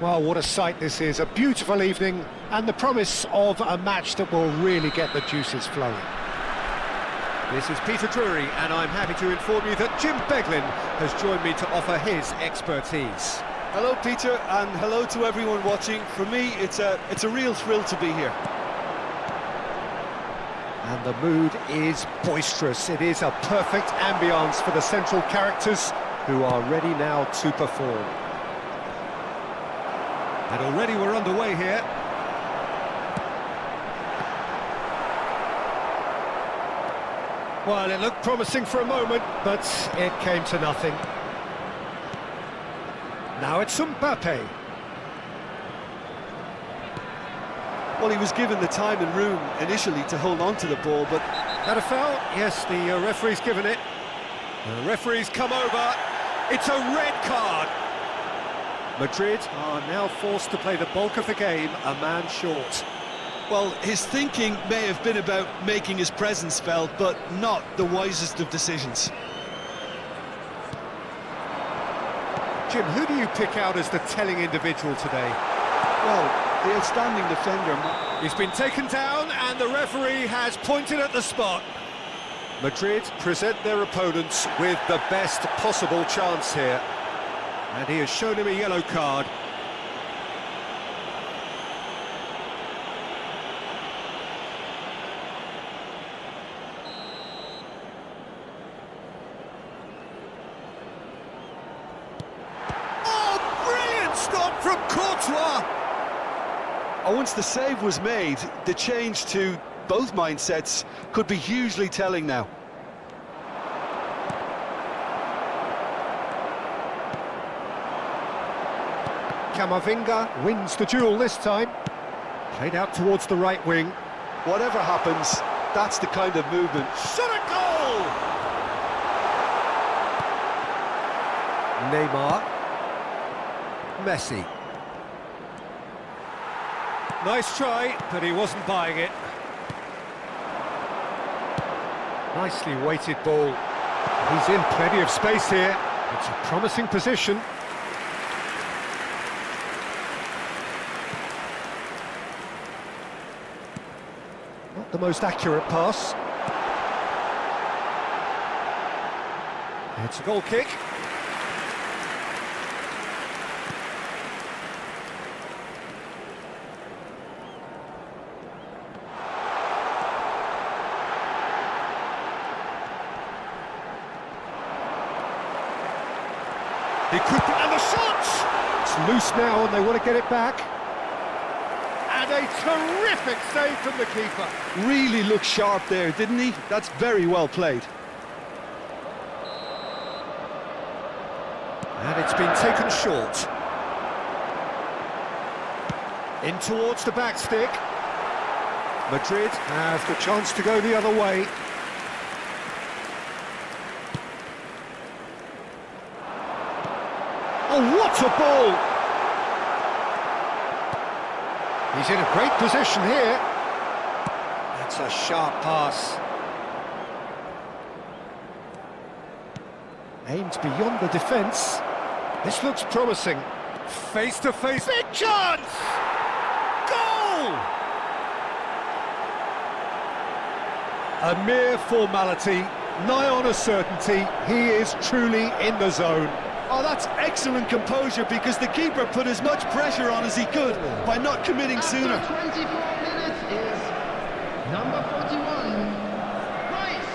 Well, what a sight this is, a beautiful evening and the promise of a match that will really get the juices flowing. This is Peter Drury and I'm happy to inform you that Jim Beglin has joined me to offer his expertise. Hello Peter, and hello to everyone watching. For me, it's a real thrill to be here. And the mood is boisterous. It is a perfect ambience for the central characters who are ready now to perform. And already we're underway here. Well, it looked promising for a moment, but it came to nothing. Now it's Mbappe. Well, he was given the time and room initially to hold on to the ball, but... That a foul? Yes, the referee's given it. The referee's come over. It's a red card. Madrid are now forced to play the bulk of the game a man short. Well, his thinking may have been about making his presence felt, but not the wisest of decisions. Jim, who do you pick out as the telling individual today? Well, the outstanding defender... He's been taken down and the referee has pointed at the spot. Madrid present their opponents with the best possible chance here. And he has shown him a yellow card. Oh, brilliant stop from Courtois! Once the save was made, the change to both mindsets could be hugely telling now. Camavinga wins the duel this time. Played out towards the right wing. Whatever happens, that's the kind of movement. Shot a goal! Neymar. Messi. Nice try, but he wasn't buying it. Nicely weighted ball. He's in plenty of space here. It's a promising position. Not the most accurate pass. It's a goal kick. He could, and the shot! It's loose now and they want to get it back. And a terrific save from the keeper. Really looked sharp there, didn't he? That's very well played. And it's been taken short. In towards the back stick. Madrid has the chance to go the other way. Oh, what a ball! He's in a great position here. That's a sharp pass. Aimed beyond the defence. This looks promising. Face to face, big chance! Goal! A mere formality, nigh on a certainty. He is truly in the zone. Oh, that's excellent composure because the keeper put as much pressure on as he could by not committing sooner. After 24 minutes is number 41, Rice.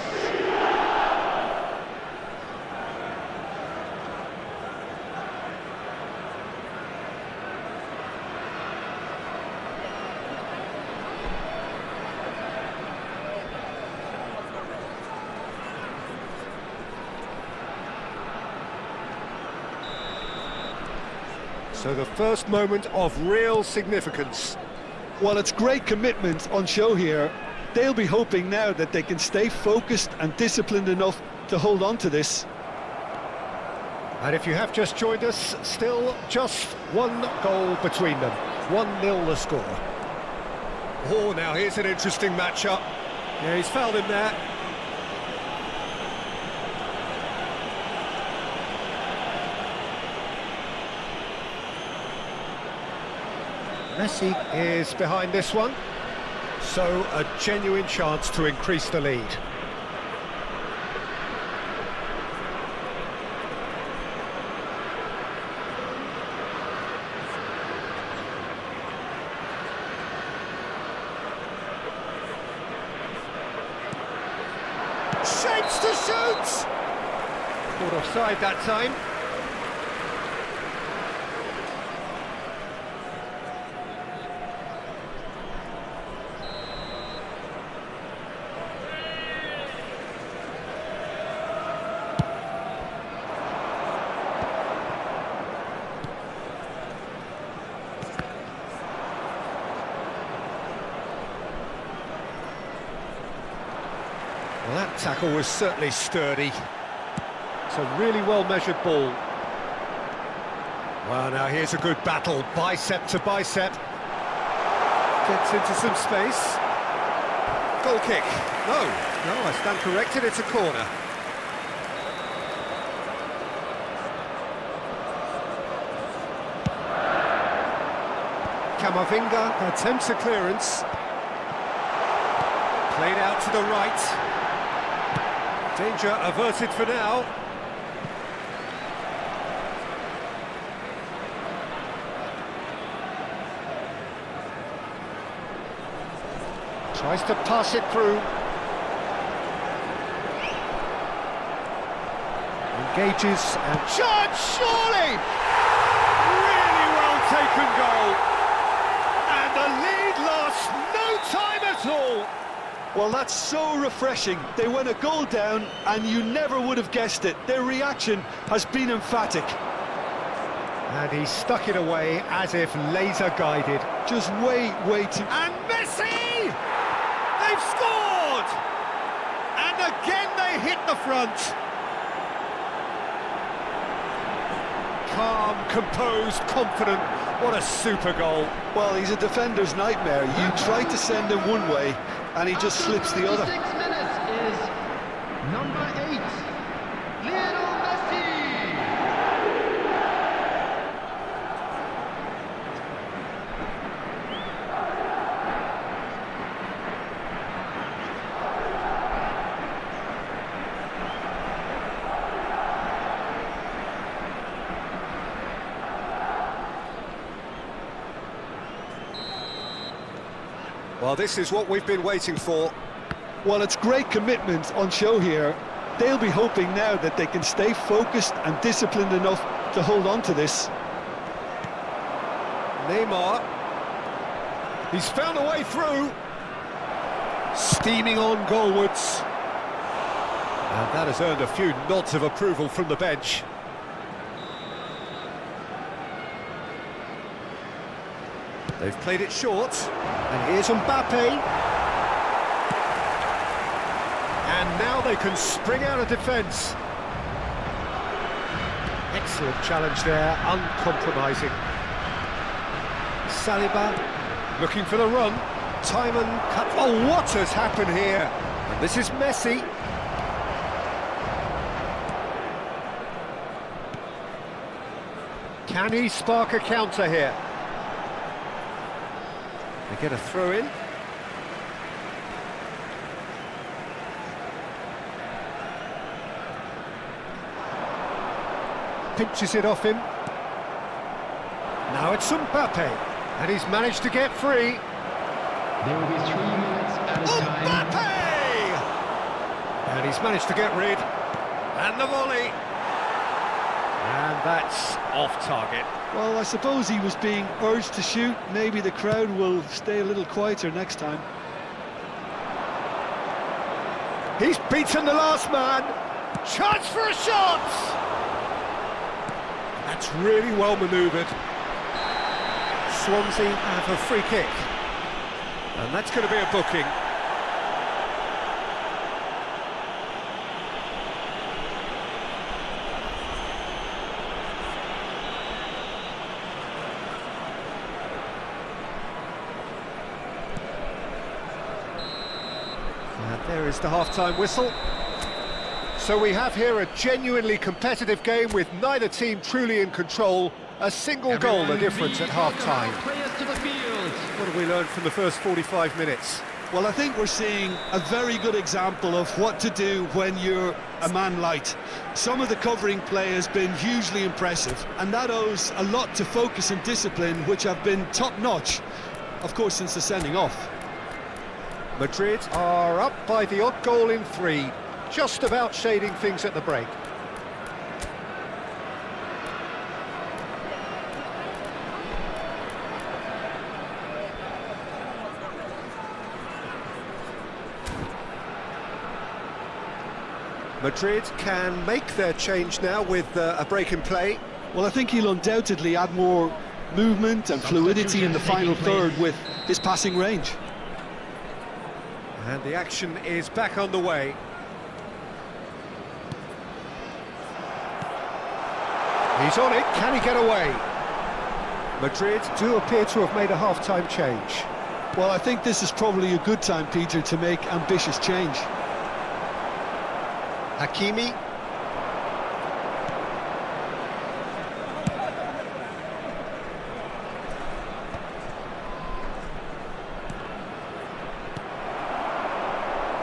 So the first moment of real significance. While it's great commitment on show here, they'll be hoping now that they can stay focused and disciplined enough to hold on to this. And if you have just joined us, still just one goal between them. 1-0 the score. Oh, now here's an interesting matchup. Yeah, he's fouled him there. Messi is behind this one. So a genuine chance to increase the lead. Shapes to shoot! Caught offside that time. Well, that tackle was certainly sturdy. It's a really well-measured ball. Well, now here's a good battle, bicep to bicep. Gets into some space. Goal kick. No, I stand corrected, it's a corner. Camavinga attempts a clearance. Played out to the right. Danger averted for now. Tries to pass it through. Engages and chance, surely! Really well taken goal. And the lead lost no time at all. Well, that's so refreshing. They went a goal down and you never would have guessed it. Their reaction has been emphatic. And he stuck it away as if laser guided. Just way too... And Messi! They've scored! And again they hit the front. Calm, composed, confident. What a super goal. Well, he's a defender's nightmare. You try to send him one way and he just slips the other. 6 minutes is number 8, Lionel Messi. Well, this is what we've been waiting for. Well, it's great commitment on show here. They'll be hoping now that they can stay focused and disciplined enough to hold on to this. Neymar. He's found a way through. Steaming on goalwards. And that has earned a few nods of approval from the bench. They've played it short. And here's Mbappe. And now they can spring out of defence. Excellent challenge there, uncompromising. Saliba looking for the run. Timon cut. Oh, what has happened here? And this is Messi. Can he spark a counter here? They get a throw in. Pinches it off him. Now it's Mbappe, and he's managed to get free. There will be 3 minutes at a time. Mbappe! And he's managed to get rid. And the volley. And that's off target. Well, I suppose he was being urged to shoot. Maybe the crowd will stay a little quieter next time. He's beaten the last man. Chance for a shot! That's really well manoeuvred. Swansea have a free kick. And that's going to be a booking. There is the half-time whistle. So we have here a genuinely competitive game with neither team truly in control. A single goal the difference at half-time. Players to the field. What have we learned from the first 45 minutes? Well, I think we're seeing a very good example of what to do when you're a man light. Some of the covering play has been hugely impressive, and that owes a lot to focus and discipline, which have been top-notch, of course, since the sending off. Madrid are up by the odd goal in 3, just about shading things at the break. Madrid can make their change now with a break in play. Well, I think he'll undoubtedly add more movement and fluidity in the final third with his passing range. And the action is back on the way. He's on it, can he get away? Madrid do appear to have made a half-time change. Well, I think this is probably a good time, Peter, to make ambitious change. Hakimi.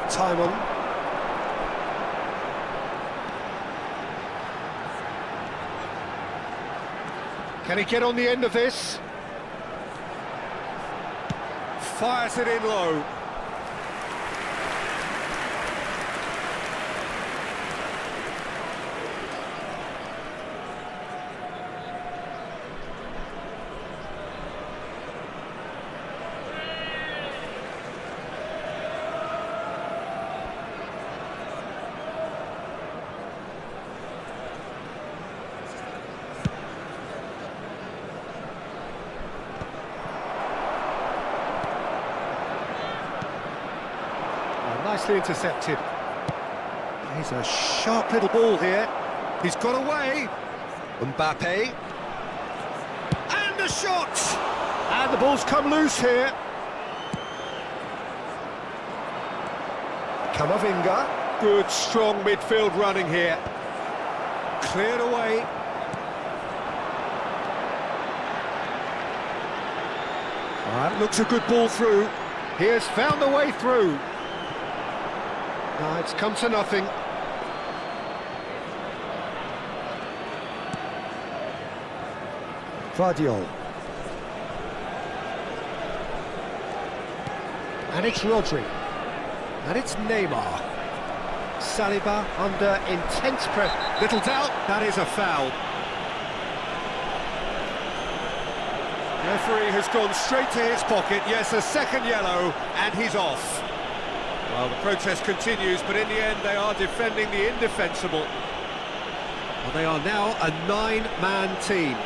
Timon. Can he get on the end of this? Fires it in low. nicely intercepted. He's a sharp little ball here. He's got away. Mbappe. And a shot! And the ball's come loose here. Camavinga. Good, strong midfield running here. Cleared away. That looks a good ball through. He has found a way through. No, it's come to nothing. Vardiol. And it's Rodri. And it's Neymar. Saliba under intense pressure. Little doubt, that is a foul. Referee has gone straight to his pocket. Yes, a second yellow, and he's off. Well, the protest continues, but in the end they are defending the indefensible. Well, they are now a 9-man team.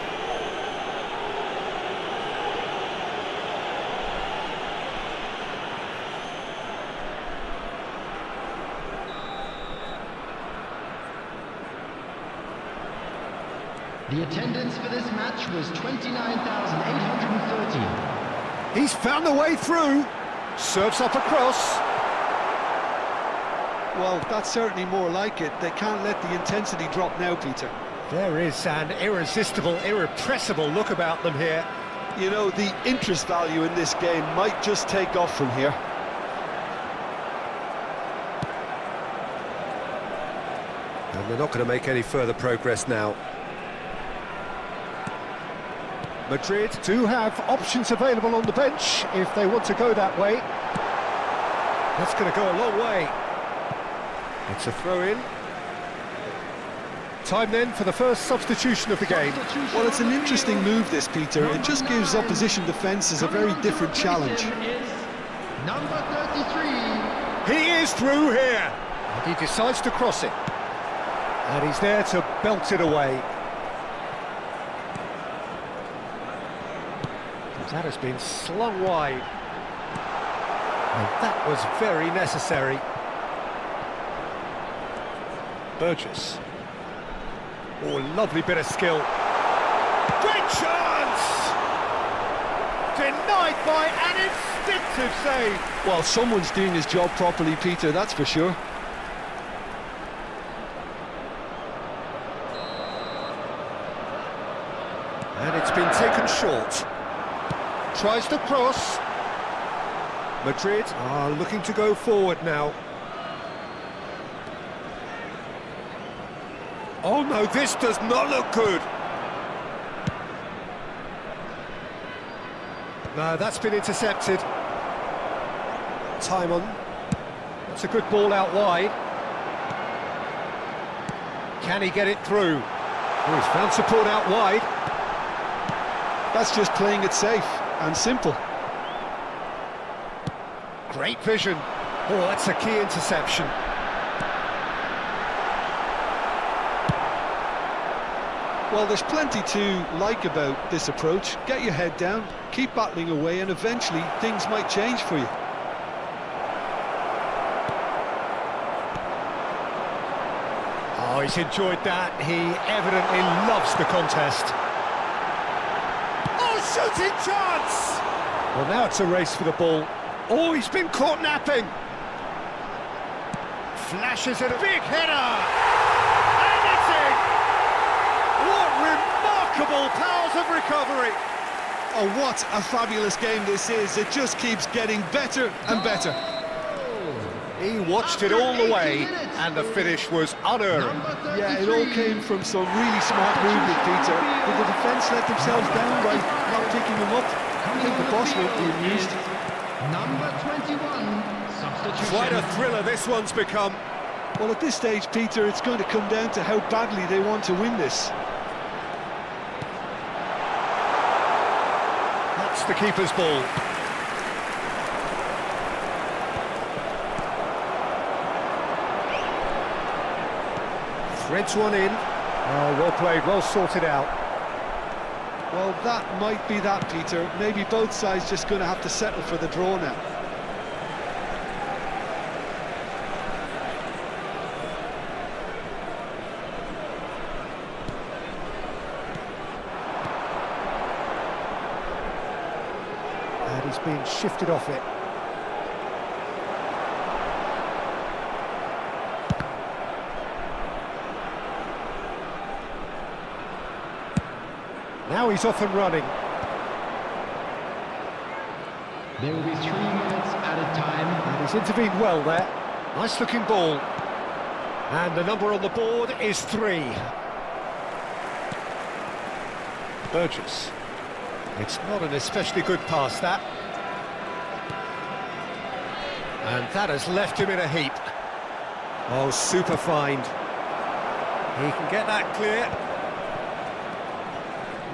The attendance for this match was 29,830. He's found the way through. Serves up across. Well, that's certainly more like it. They can't let the intensity drop now, Peter. There is an irresistible, irrepressible look about them here. You know, the interest value in this game might just take off from here. And they're not going to make any further progress now. Madrid do have options available on the bench if they want to go that way. That's going to go a long way. It's a throw-in. Time then for the first substitution of the game. Well, it's an interesting move, this, Peter. It just gives opposition defences a very different challenge. Number 33. He is through here. And he decides to cross it. And he's there to belt it away. That has been slung wide. And that was very necessary. Burgess. Oh, lovely bit of skill. Great chance! Denied by an instinctive save. Well, someone's doing his job properly, Peter, that's for sure. And it's been taken short. Tries to cross. Madrid are looking to go forward now. Oh no, this does not look good. No, that's been intercepted. Time on. That's a good ball out wide. Can he get it through? Oh, he's found support out wide. That's just playing it safe and simple. Great vision. Oh, that's a key interception. Well, there's plenty to like about this approach. Get your head down, keep battling away, and eventually things might change for you. Oh, he's enjoyed that. He evidently loves the contest. Oh, shooting chance! Well, now it's a race for the ball. Oh, he's been caught napping. Flashes at a big header. And it's in! What remarkable powers of recovery. Oh, what a fabulous game this is. It just keeps getting better and better. He watched it all the way, and the finish was unerring. Yeah, it all came from some really smart movement, Peter. Did the defence let themselves down by not picking them up? I think the boss won't be amused. Number 21. Substitution. Quite a thriller this one's become. Well, at this stage, Peter, it's going to come down to how badly they want to win this. That's the keeper's ball. Threads one in. Oh, well played, well sorted out. Well, that might be that, Peter. Maybe both sides just going to have to settle for the draw now. been shifted off it. Now he's off and running. There will be 3 minutes at a time. And he's intervened well there. Nice looking ball. And the number on the board is 3. Burgess. It's not an especially good pass, that. And that has left him in a heap. Oh, super find. He can get that clear.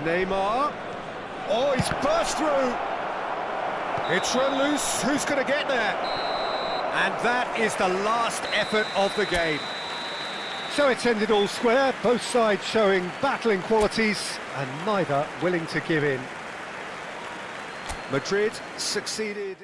Neymar. Oh, he's burst through. It's run loose. Who's going to get there? And that is the last effort of the game. So it's ended all square, both sides showing battling qualities and neither willing to give in. Madrid succeeded.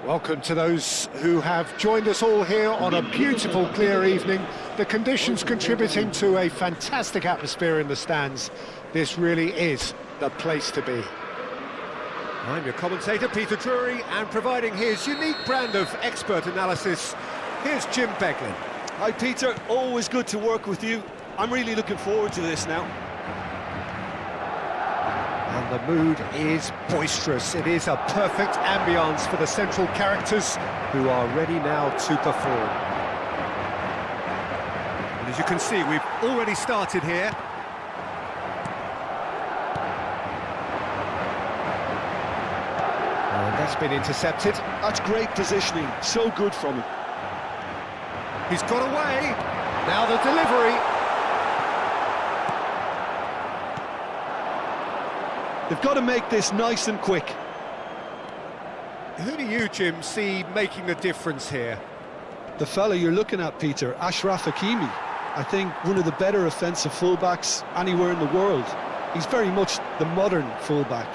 Welcome to those who have joined us all here on a beautiful, clear evening. The conditions contributing to a fantastic atmosphere in the stands. This really is the place to be. I'm your commentator, Peter Drury, and providing his unique brand of expert analysis, here's Jim Beglin. Hi Peter, always good to work with you. I'm really looking forward to this now. And the mood is boisterous. It is a perfect ambience for the central characters who are ready now to perform. And as you can see, we've already started here. And that's been intercepted. That's great positioning, so good from him. He's got away. Now the delivery. They've got to make this nice and quick. Who do you, Jim, see making the difference here? The fella you're looking at, Peter, Ashraf Hakimi. I think one of the better offensive fullbacks anywhere in the world. He's very much the modern fullback.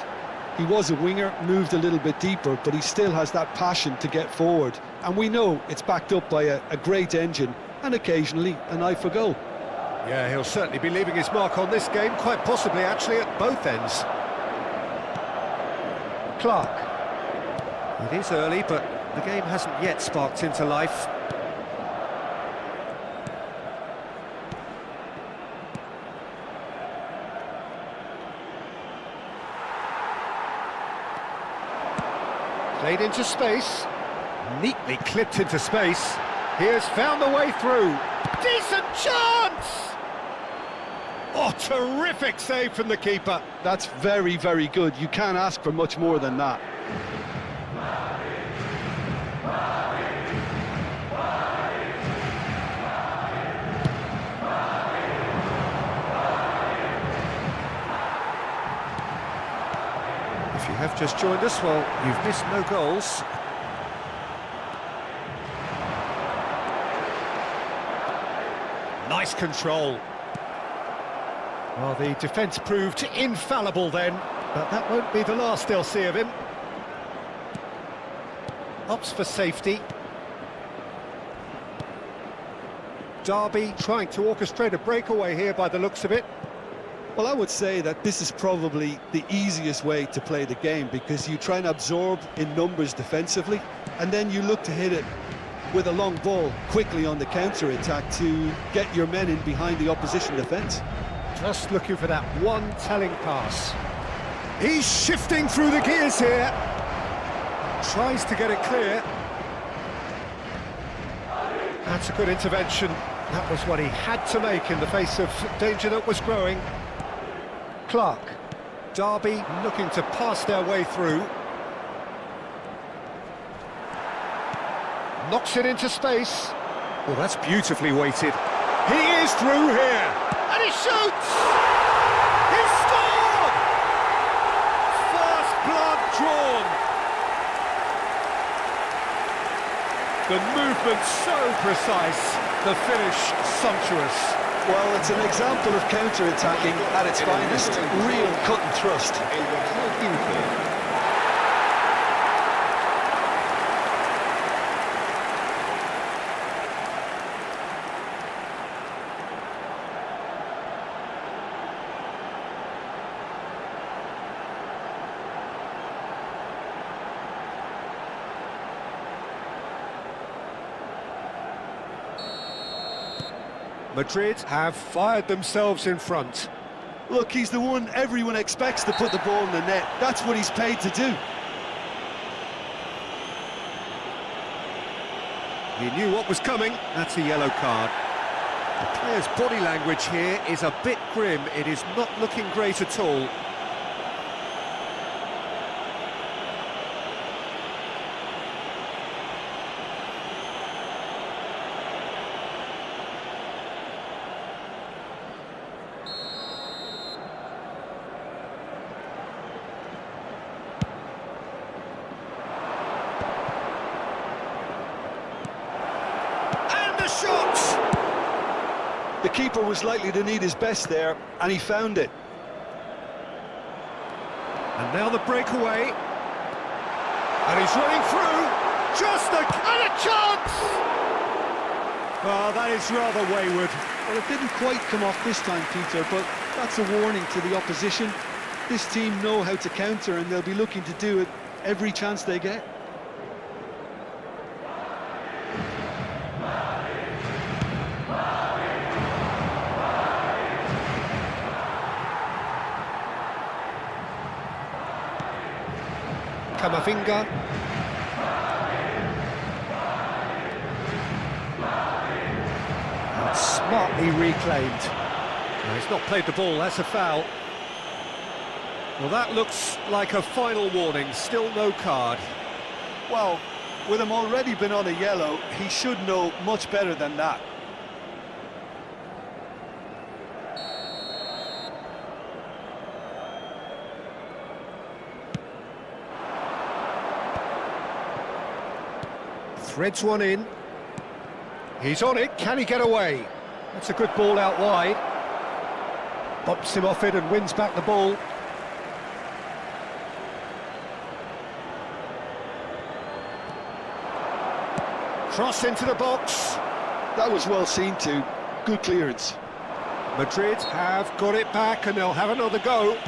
He was a winger, moved a little bit deeper, but he still has that passion to get forward. And we know it's backed up by a great engine and occasionally an eye for goal. Yeah, he'll certainly be leaving his mark on this game, quite possibly actually at both ends. Clark. It is early, but the game hasn't yet sparked into life. Played into space. Neatly clipped into space. He has found the way through. Decent chance! Oh, terrific save from the keeper. That's very, very good. You can't ask for much more than that. If you have just joined us, well, you've missed no goals. Nice control. Well, the defence proved infallible then, but that won't be the last they'll see of him. Opts for safety. Derby trying to orchestrate a breakaway here by the looks of it. Well, I would say that this is probably the easiest way to play the game, because you try and absorb in numbers defensively, and then you look to hit it with a long ball quickly on the counter-attack to get your men in behind the opposition defence. Just looking for that one telling pass. He's shifting through the gears here. Tries to get it clear. That's a good intervention. That was what he had to make in the face of danger that was growing. Clark. Derby looking to pass their way through. Knocks it into space. Oh, that's beautifully weighted. He is through here. And he shoots! He scored! First blood drawn. The movement so precise, the finish sumptuous. Well, it's an example of counter-attacking at its finest. Real cut and thrust. Madrid have fired themselves in front. Look, he's the one everyone expects to put the ball in the net. That's what he's paid to do. He knew what was coming. That's a yellow card. The player's body language here is a bit grim. It is not looking great at all. The keeper was likely to need his best there, and he found it. And now the breakaway. And he's running through. And a chance! Oh, that is rather wayward. Well, it didn't quite come off this time, Peter, but that's a warning to the opposition. This team know how to counter, and they'll be looking to do it every chance they get. Camavinga. And smartly reclaimed. No, he's not played the ball, that's a foul. Well, that looks like a final warning, still no card. Well, with him already been on a yellow, he should know much better than that. Threads one in. He's on it. Can he get away? That's a good ball out wide. Bumps him off it and wins back the ball. Cross into the box. That was well seen too. Good clearance. Madrid have got it back and they'll have another go.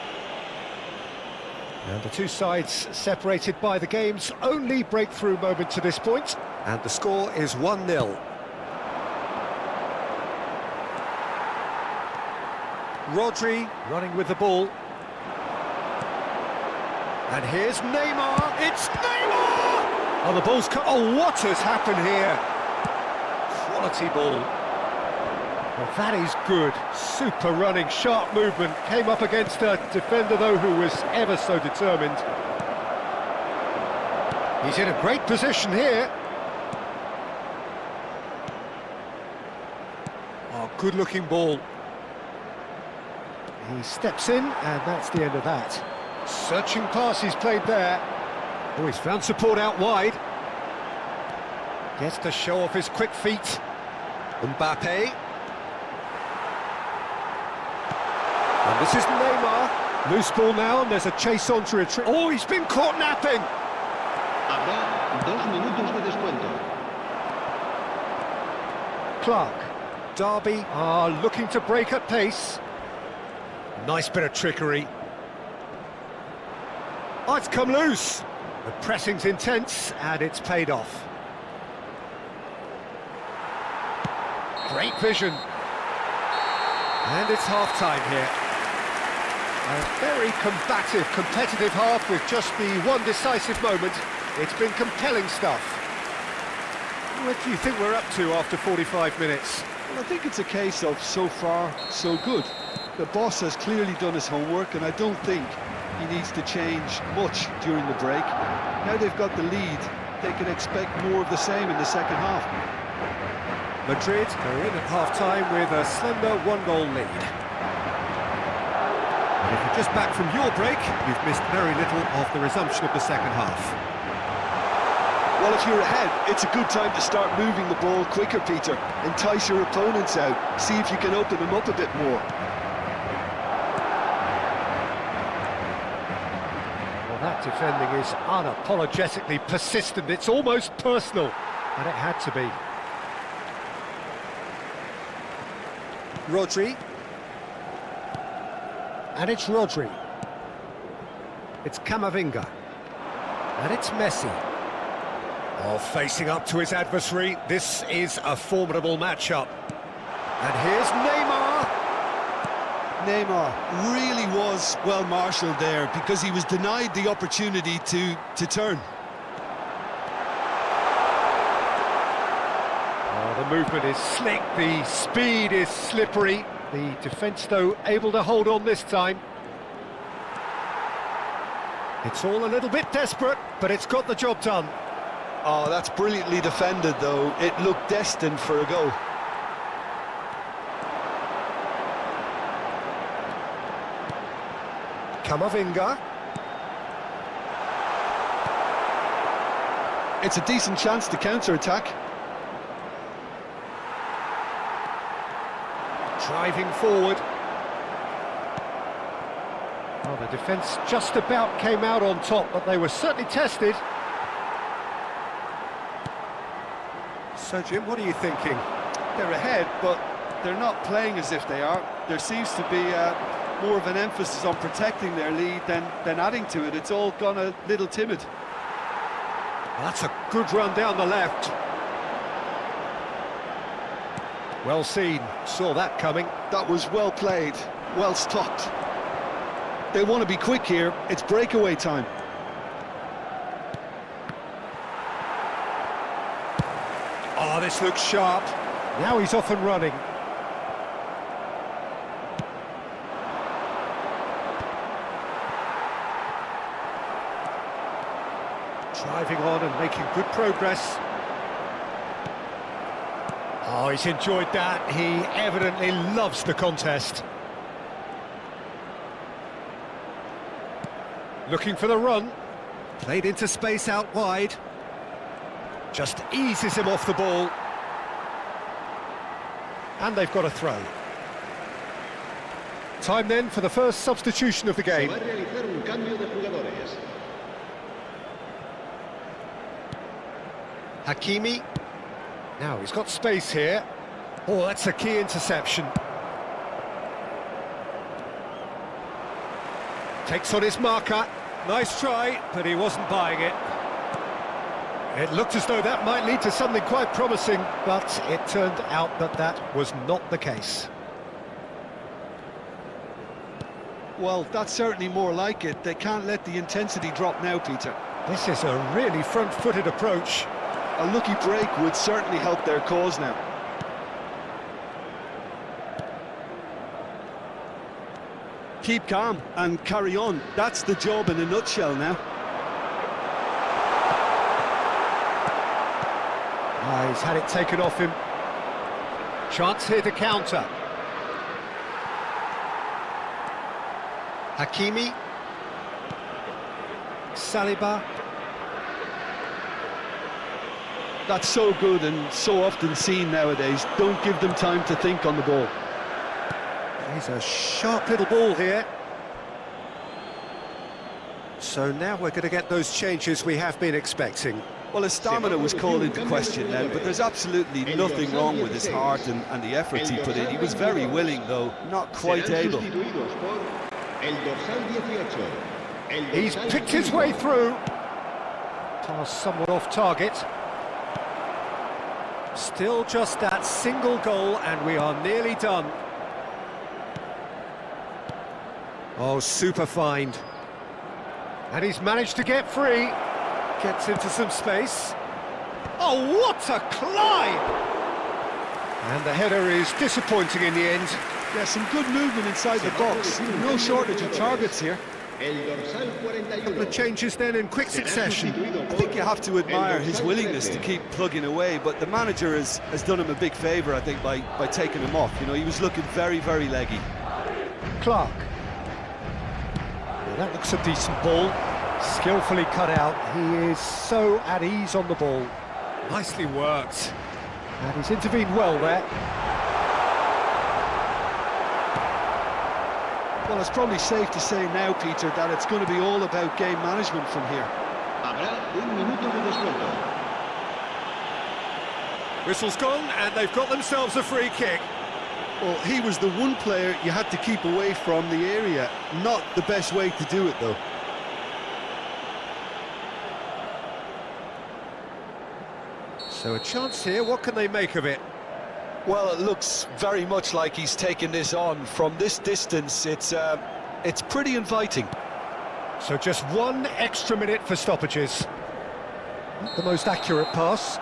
And the two sides separated by the game's only breakthrough moment to this point. And the score is 1-0. Rodri running with the ball. And here's Neymar. It's Neymar! Oh, the ball's cut. Oh, what has happened here? Quality ball. Well, that is good. Super running, sharp movement. Came up against a defender, though, who was ever so determined. He's in a great position here. Oh, good-looking ball. He steps in, and that's the end of that. Searching pass he's played there. Oh, he's found support out wide. Gets to show off his quick feet. Mbappe. And this is Neymar. Loose ball now, and there's a chase on to retrieve. Oh, he's been caught napping. Habrá 2 minutos de descuento. Clark. Derby are looking to break at pace. Nice bit of trickery. Oh, it's come loose. The pressing's intense, and it's paid off. Great vision. And it's half-time here. A very combative, competitive half with just the one decisive moment. It's been compelling stuff. What do you think we're up to after 45 minutes? Well, I think it's a case of so far, so good. The boss has clearly done his homework, and I don't think he needs to change much during the break. Now they've got the lead, they can expect more of the same in the second half. Madrid go in at half-time with a slender one-goal lead. And if you're just back from your break, you've missed very little of the resumption of the second half. Well, if you're ahead, it's a good time to start moving the ball quicker, Peter. Entice your opponents out, see if you can open them up a bit more. Well, that defending is unapologetically persistent. It's almost personal, and it had to be. Rodri. And it's Rodri. It's Camavinga. And it's Messi. Oh, facing up to his adversary, this is a formidable matchup. And here's Neymar. Neymar really was well marshalled there because he was denied the opportunity to turn. Oh, the movement is slick, the speed is slippery. The defence, though, able to hold on this time. It's all a little bit desperate, but it's got the job done. Oh, that's brilliantly defended, though. It looked destined for a goal. Camavinga. It's a decent chance to counter-attack. Driving forward. Oh, the defence just about came out on top, but they were certainly tested. So, Jim, what are you thinking? They're ahead, but they're not playing as if they are. There seems to be more of an emphasis on protecting their lead than adding to it. It's all gone a little timid. Well, that's a good run down the left. Well seen, saw that coming. That was well played, well stopped. They want to be quick here, it's breakaway time. Oh, this looks sharp. Now he's off and running. Driving on and making good progress. Oh, he's enjoyed that. He evidently loves the contest. Looking for the run. Played into space out wide. Just eases him off the ball. And they've got a throw. Time then for the first substitution of the Se game. va a realizar un cambio de jugadores. Hakimi. Now he's got space here. Oh, that's a key interception. Takes on his marker. Nice try, but he wasn't buying it. It looked as though that might lead to something quite promising, but it turned out that that was not the case. Well, that's certainly more like it. They can't let the intensity drop now, Peter. This is a really front-footed approach. A lucky break would certainly help their cause now. Keep calm and carry on. That's the job in a nutshell now. He's had it taken off him. Chance here to counter. Hakimi. Saliba. That's so good and so often seen nowadays. Don't give them time to think on the ball. He's a sharp little ball here. So now we're going to get those changes we have been expecting. Well, his stamina was called into question then, but there's absolutely nothing wrong with his heart and the effort he put in. He was very willing, though, not quite able. He's picked his way through. Pass somewhat off target. Still just that single goal, and we are nearly done. Oh, super find. And he's managed to get free. Gets into some space. Oh, what a climb! And the header is disappointing in the end. Yeah, some good movement inside the box. No shortage of targets here. A couple of changes then in quick succession. I think you have to admire his willingness to keep plugging away, but the manager has done him a big favour, I think, by taking him off. You know, he was looking very, very leggy. Clark. Well, that looks a decent ball. Skillfully cut out. He is so at ease on the ball. Nicely worked. And he's intervened well there. Well, it's probably safe to say now, Peter, that it's going to be all about game management from here. Whistle's gone, and they've got themselves a free kick. Well, he was the one player you had to keep away from the area. Not the best way to do it, though. So a chance here, what can they make of it? Well, it looks very much like he's taken this on. From this distance, it's pretty inviting. So just one extra minute for stoppages. Not the most accurate pass.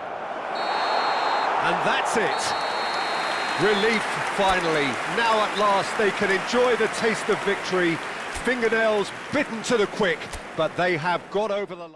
And that's it. Relief, finally. Now at last they can enjoy the taste of victory. Fingernails bitten to the quick, but they have got over the line.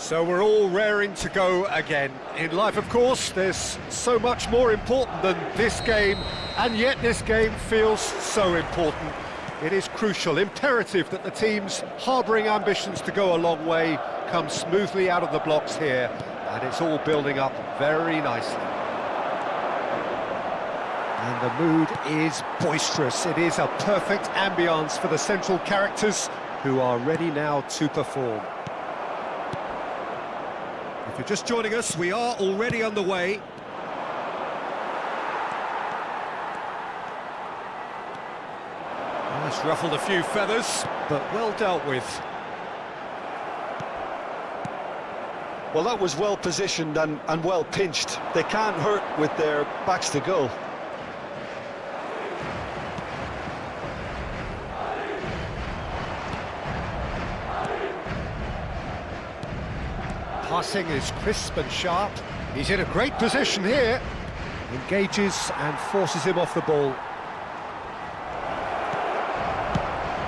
So we're all raring to go again. In life, of course, there's so much more important than this game, and yet this game feels so important. It is crucial, imperative that the teams harbouring ambitions to go a long way come smoothly out of the blocks here, and it's all building up very nicely. And the mood is boisterous. It is a perfect ambience for the central characters who are ready now to perform. If you're just joining us, we are already underway. Well, it's ruffled a few feathers, but well dealt with. Well, that was well positioned and well pinched. They can't hurt with their backs to goal. Passing is crisp and sharp. He's in a great position here. Engages and forces him off the ball.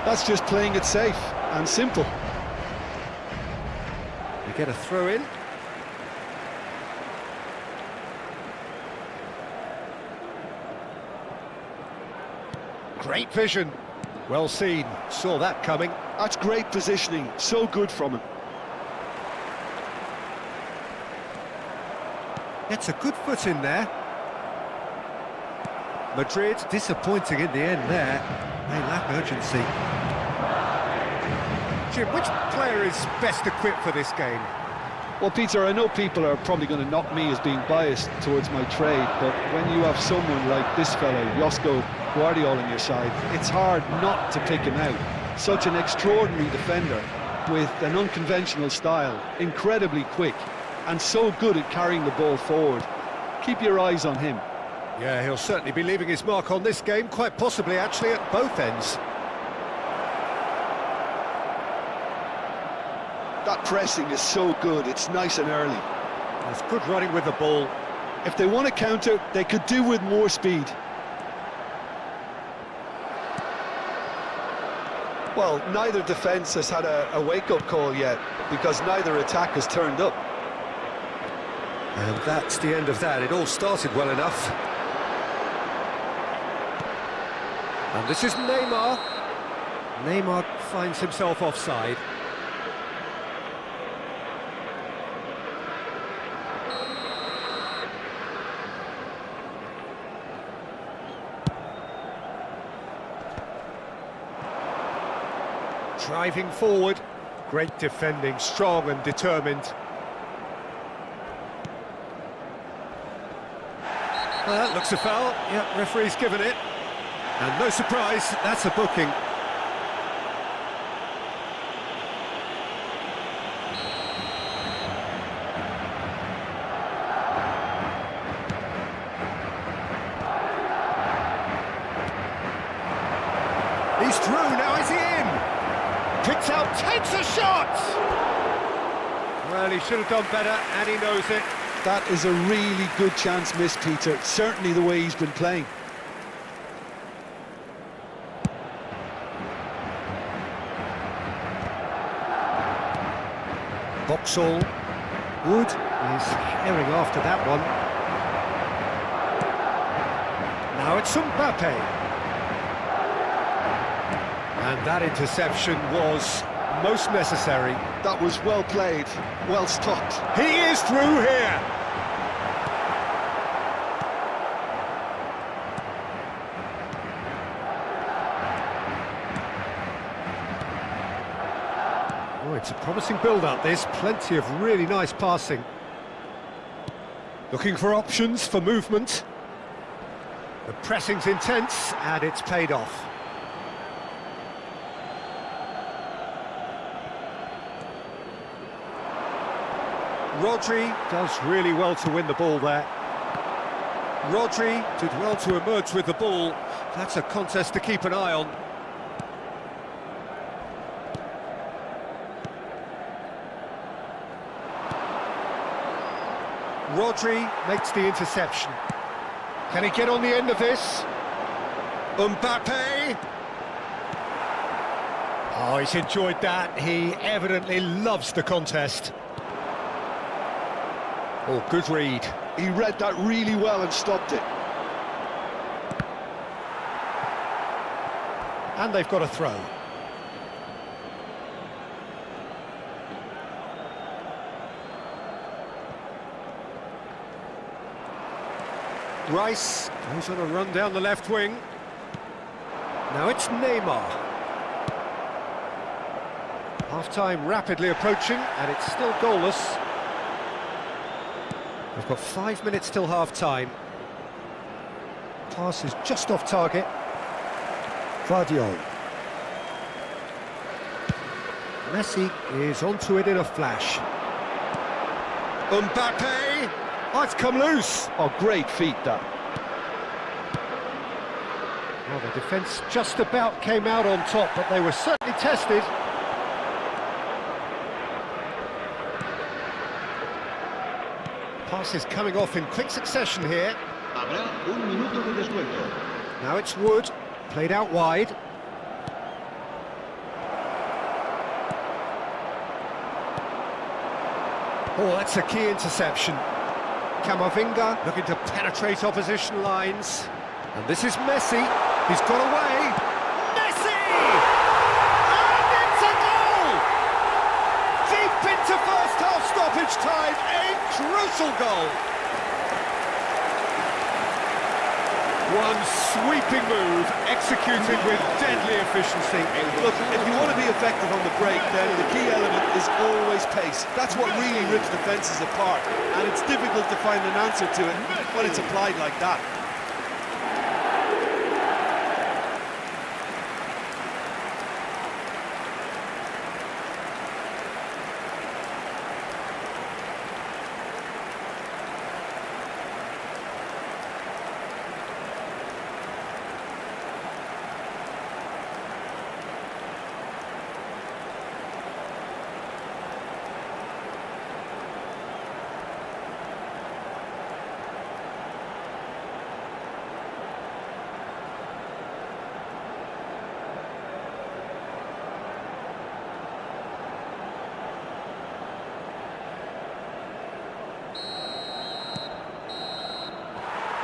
That's just playing it safe and simple. We get a throw in. Great vision. Well seen. Saw that coming. That's great positioning. So good from him. Gets a good foot in there. Madrid disappointing in the end there. They lack urgency. Jim, which player is best equipped for this game? Well, Peter, I know people are probably going to knock me as being biased towards my trade, but when you have someone like this fellow, Josko Guardiola, on your side, it's hard not to pick him out. Such an extraordinary defender with an unconventional style, incredibly quick, and so good at carrying the ball forward. Keep your eyes on him. Yeah, he'll certainly be leaving his mark on this game, quite possibly actually at both ends. That pressing is so good, it's nice and early. There's good running with the ball. If they want to counter, they could do with more speed. Well, neither defence has had a wake-up call yet, because neither attack has turned up. And that's the end of that. It all started well enough. And this is Neymar. Neymar finds himself offside. Driving forward. Great defending, strong and determined. Well, that looks a foul. Yep, referee's given it. And no surprise, that's a booking. He's through, now is he in? Picks out, takes a shot! Well, he should have done better, and he knows it. That is a really good chance missed, Peter. Certainly the way he's been playing. Boxall. Wood is herring after that one. Now it's Mbappe. And that interception was most necessary. That was well played, well stopped. He is through here. Oh, it's a promising build-up, this. Plenty of really nice passing. Looking for options for movement. The pressing's intense, and it's paid off. Rodri does really well to win the ball there. Rodri did well to emerge with the ball. That's a contest to keep an eye on. Rodri makes the interception. Can he get on the end of this? Mbappe! Oh, he's enjoyed that. He evidently loves the contest. Oh, good read. He read that really well and stopped it. And they've got a throw. Rice goes on a run down the left wing. Now it's Neymar. Half-time rapidly approaching, and it's still goalless. We've got 5 minutes till half-time. Pass is just off target. Vardiol. Messi is onto it in a flash. Mbappe! Oh, it's come loose! Oh, great feat, that. Well, the defence just about came out on top, but they were certainly tested. Passes coming off in quick succession here. Habrá un minuto de descuento. Now it's Wood, played out wide. Oh, that's a key interception. Camavinga looking to penetrate opposition lines. And this is Messi. He's got away. Messi! And it's a goal! Deep into first half stoppage time, a crucial goal. One sweeping move, executed with deadly efficiency. Look, if you want to be effective on the break, then the key element is always pace. That's what really rips defences apart, and it's difficult to find an answer to it when it's applied like that.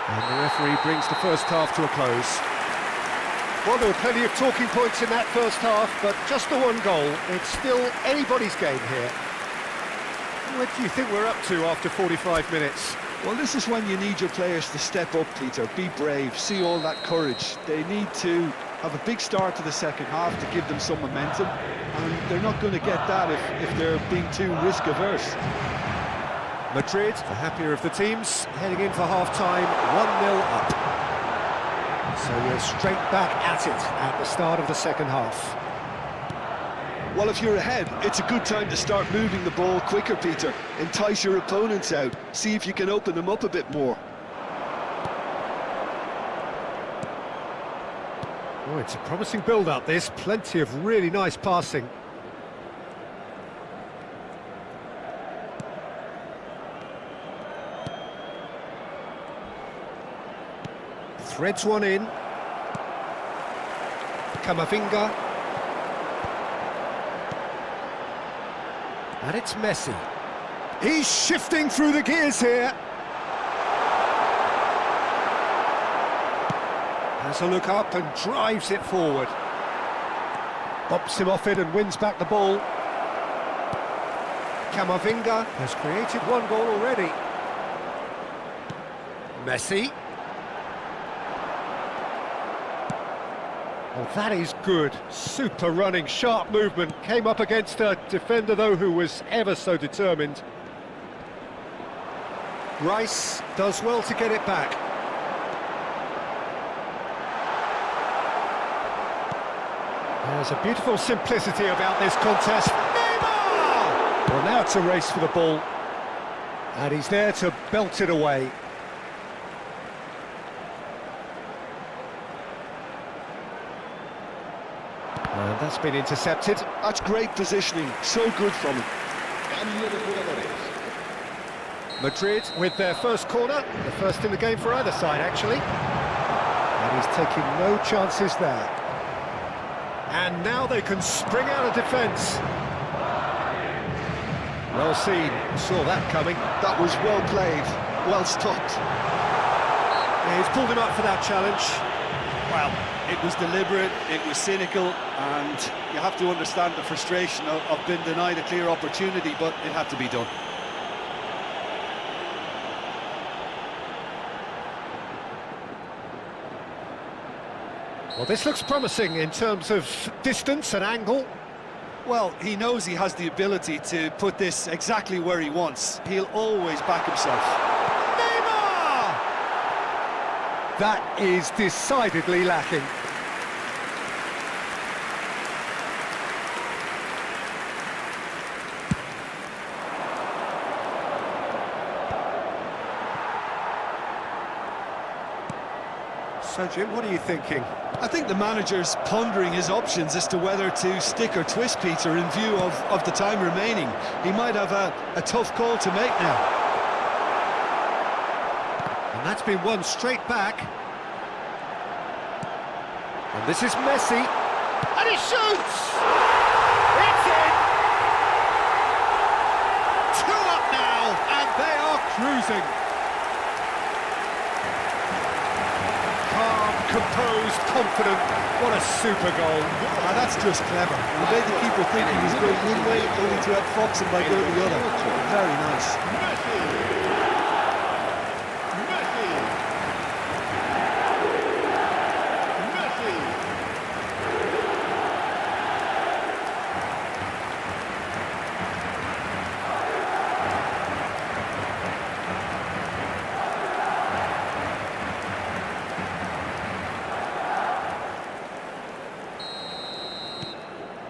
And the referee brings the first half to a close. Well, there were plenty of talking points in that first half, but just the one goal. It's still anybody's game here. What do you think we're up to after 45 minutes? Well, this is when you need your players to step up, Peter. Be brave, see all that courage. They need to have a big start to the second half to give them some momentum, and they're not going to get that if they're being too risk-averse. Madrid, the happier of the teams, heading in for half-time, 1-0 up. So we're straight back at it at the start of the second half. Well, if you're ahead, it's a good time to start moving the ball quicker, Peter. Entice your opponents out. See if you can open them up a bit more. Oh, it's a promising build-up, this. Plenty of really nice passing. Threads one in. Camavinga. And it's Messi. He's shifting through the gears here. Has a look up and drives it forward. Bops him off it and wins back the ball. Camavinga has created one goal already. Messi. Oh, that is good. Super running, sharp movement. Came up against a defender, though, who was ever so determined. Rice does well to get it back. There's a beautiful simplicity about this contest. Neymar! Well, now it's a race for the ball. And he's there to belt it away. And that's been intercepted. That's great positioning. So good from him. Cambio de jugadores. Madrid with their first corner. The first in the game for either side, actually. And he's taking no chances there. And now they can spring out of defence. Well seen, saw that coming. That was well played, well stopped. Yeah, he's pulled him up for that challenge. Well, it was deliberate, it was cynical, and you have to understand the frustration of being denied a clear opportunity, but it had to be done. Well, this looks promising in terms of distance and angle. Well, he knows he has the ability to put this exactly where he wants. He'll always back himself. Neymar! That is decidedly lacking. So, Jim, what are you thinking? I think the manager's pondering his options as to whether to stick or twist Peter in view of the time remaining. He might have a tough call to make now. And that's been won straight back. And this is Messi. And he shoots! It's in! 2 up now, and they are cruising. Calm, composed, confident. What a super goal. Ah, that's just clever. He made the keeper think he was going one way, only to outfox him by going the other. Very nice.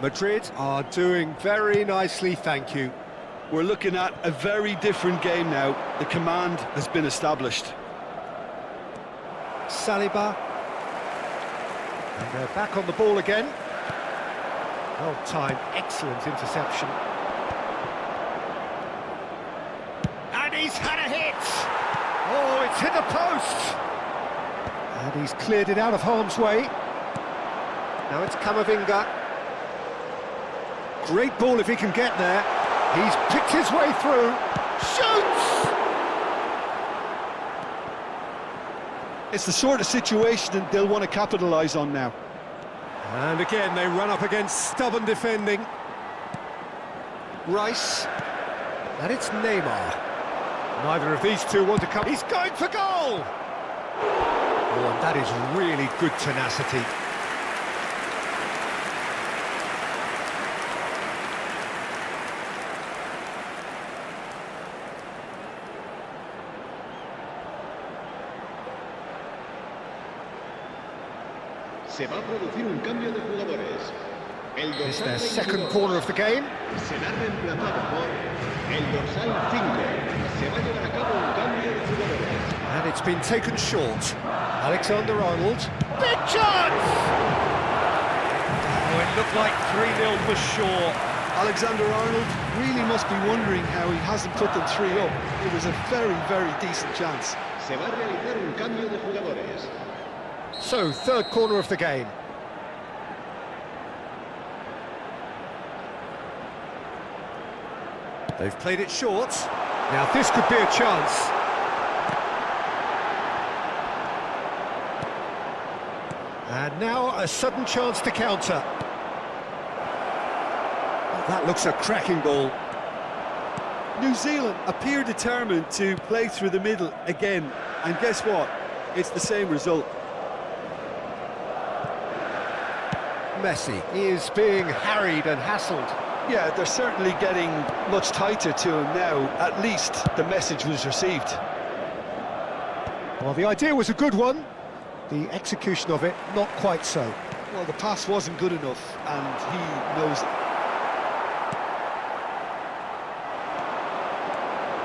Madrid are doing very nicely, thank you. We're looking at a very different game now. The command has been established. Saliba. And they're back on the ball again. Well timed, excellent interception. And he's had a hit! Oh, it's hit the post! And he's cleared it out of harm's way. Now it's Camavinga. Great ball if he can get there. He's picked his way through. Shoots! It's the sort of situation that they'll want to capitalise on now. And again, they run up against stubborn defending. Rice. And it's Neymar. Neither of these two want to come. He's going for goal! Oh, and that is really good tenacity. Se va a producir un cambio de jugadores. It's their second corner of the game. Será reemplazado por el dorsal 5. Se va a llevar a cabo un cambio de jugadores. And it's been taken short. Alexander-Arnold. Big chance! Oh, it looked like 3-0 for sure. Alexander-Arnold really must be wondering how he hasn't put them 3 up. It was a very, very decent chance. Se va a realizar un cambio de jugadores. So, third corner of the game. They've played it short. Now this could be a chance. And now a sudden chance to counter. Oh, that looks a cracking ball. New Zealand appear determined to play through the middle again. And guess what? It's the same result. Messi is being harried and hassled. Yeah, they're certainly getting much tighter to him now. At least the message was received. Well, the idea was a good one. The execution of it, not quite so. Well, the pass wasn't good enough, and he knows it.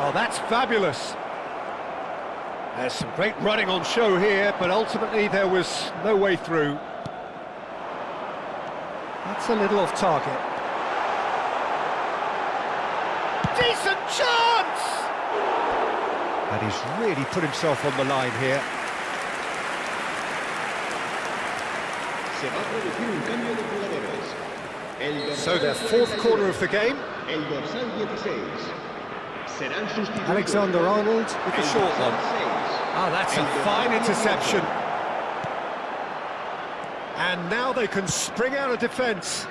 Oh, that's fabulous. There's some great running on show here, but ultimately there was no way through. That's a little off target. Decent chance! And he's really put himself on the line here. Se va a producir un cambio de jugadores. So their fourth corner of the game. el dorsal 16. Serán sustituidos. Alexander-Arnold with the El short dorsal one. 6. Oh, that's a fine interception. And now they can spring out of defence.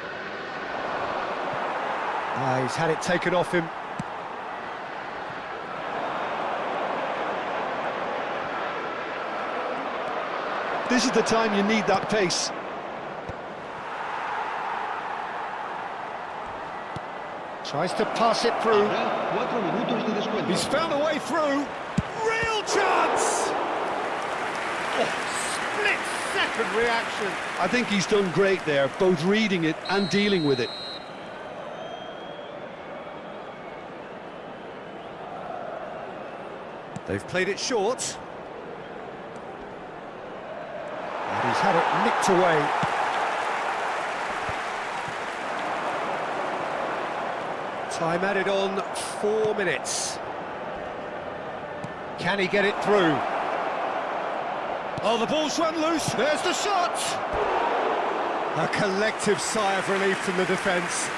He's had it taken off him. This is the time you need that pace. Tries to pass it through. Habrá 4 minutos de descuento. He's found a way through. Real chance! Oh, split-second reaction. I think he's done great there, both reading it and dealing with it. They've played it short. And he's had it nicked away. Time added on 4 minutes. Can he get it through? Oh, the ball's run loose. There's the shot. A collective sigh of relief from the defence.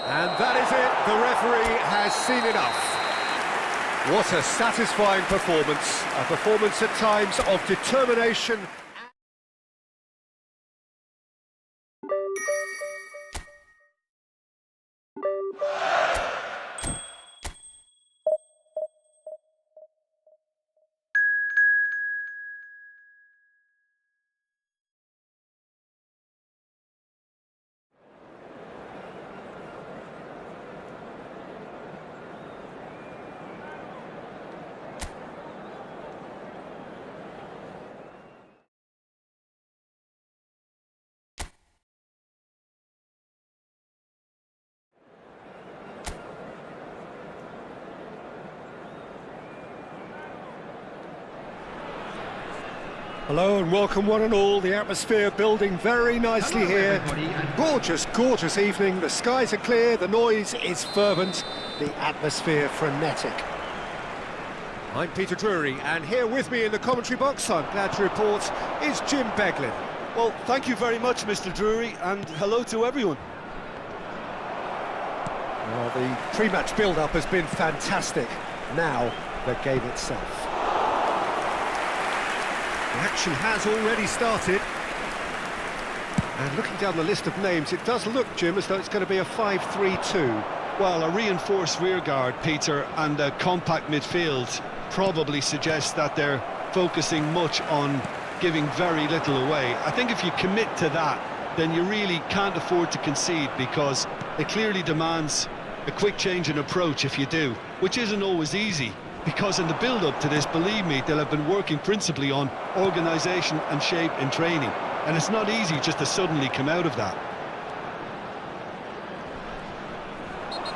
And that is it. The referee has seen enough. What a satisfying performance. A performance at times of determination. Hello and welcome one and all. The atmosphere building very nicely here. Gorgeous, gorgeous evening. The skies are clear, the noise is fervent, the atmosphere frenetic. I'm Peter Drury, and here with me in the commentary box, I'm glad to report, is Jim Beglin. Well, thank you very much, Mr. Drury, and hello to everyone. Well, the pre-match build-up has been fantastic. Now, the game itself. The action has already started. And looking down the list of names, it does look, Jim, as though it's going to be a 5-3-2. Well, a reinforced rearguard, Peter, and a compact midfield probably suggests that they're focusing much on giving very little away. I think if you commit to that, then you really can't afford to concede, because it clearly demands a quick change in approach if you do, which isn't always easy. Because in the build-up to this, believe me, they'll have been working principally on organisation and shape in training. And it's not easy just to suddenly come out of that.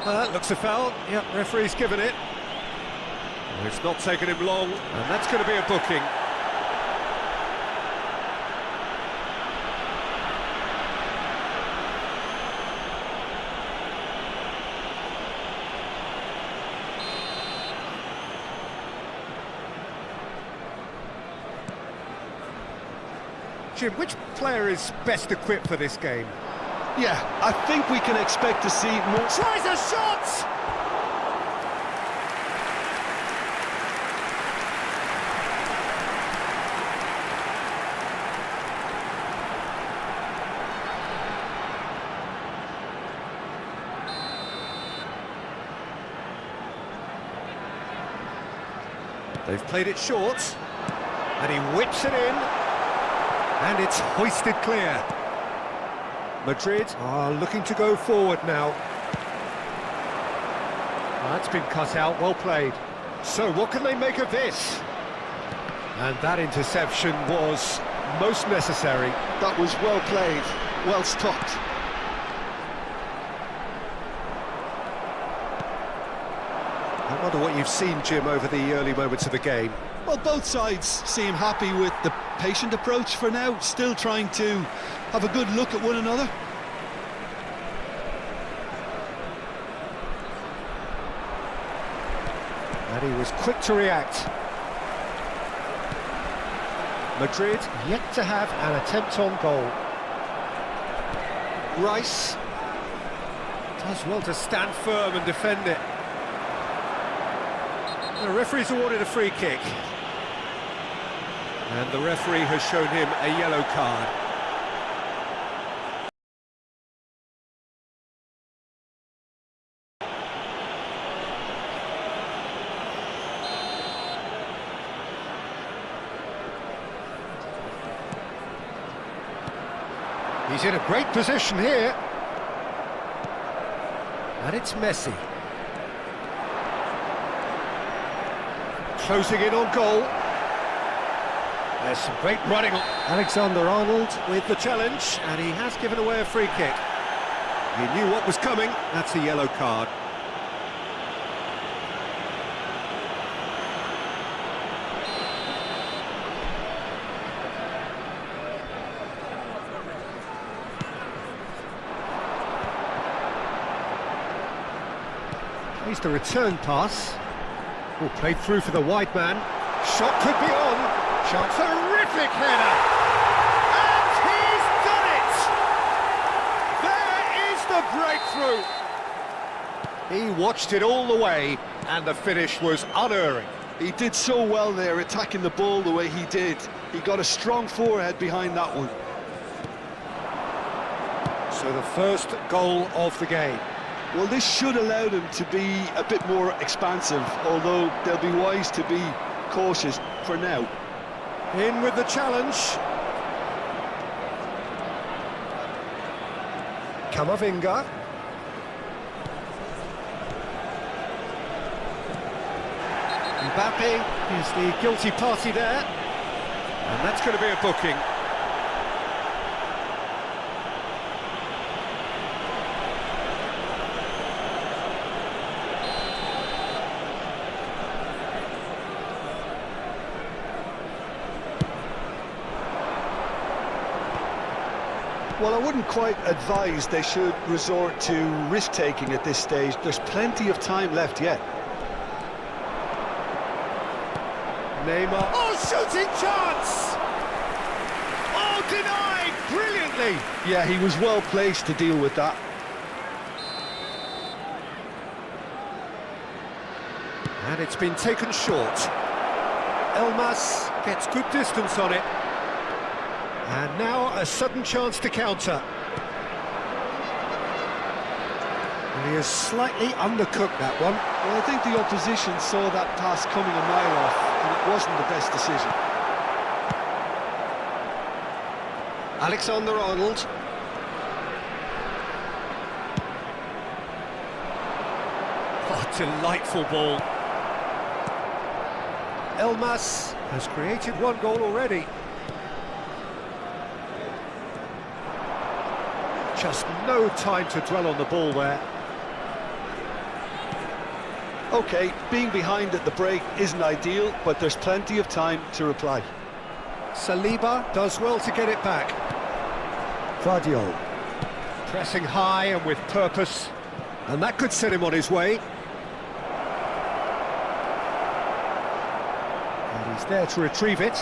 That looks a foul. Yep, referee's given it. It's not taken him long, and that's going to be a booking. Jim, which player is best equipped for this game? Yeah, I think we can expect to see more... Tries a shot! They've played it short, and he whips it in. And it's hoisted clear. Madrid are looking to go forward now. That's been cut out, well played. So what can they make of this? And that interception was most necessary. That was well played, well stopped. I wonder what you've seen, Jim, over the early moments of the game. Well, both sides seem happy with the patient approach for now, still trying to have a good look at one another. And And he was quick to react. Madrid yet to have an attempt on goal. Rice does well to stand firm and defend it. The referee's awarded a free kick. And the referee has shown him a yellow card. He's in a great position here. And it's Messi. Closing in on goal. There's some great running. Alexander-Arnold with the challenge, and he has given away a free kick. He knew what was coming. That's a yellow card. Plays the return pass. Oh, played through for the wide man. Shot could be on. Shot, terrific header. And he's done it! There is the breakthrough. He watched it all the way, and the finish was unerring. He did so well there, attacking the ball the way he did. He got a strong forehead behind that one. So the first goal of the game. Well, this should allow them to be a bit more expansive, although they'll be wise to be cautious for now. In with the challenge. Camavinga. Mbappe is the guilty party there. And that's going to be a booking. Well, I wouldn't quite advise they should resort to risk-taking at this stage. There's plenty of time left yet. Neymar. Oh, shooting chance! Oh, denied brilliantly! Yeah, he was well placed to deal with that. And it's been taken short. Elmas gets good distance on it. And now a sudden chance to counter. And he has slightly undercooked that one. Well, I think the opposition saw that pass coming a mile off, and it wasn't the best decision. Alexander-Arnold. Oh, delightful ball. Elmas has created one goal already. Just no time to dwell on the ball there. OK, being behind at the break isn't ideal, but there's plenty of time to reply. Saliba does well to get it back. Guardiola. Pressing high and with purpose. And that could set him on his way. And he's there to retrieve it.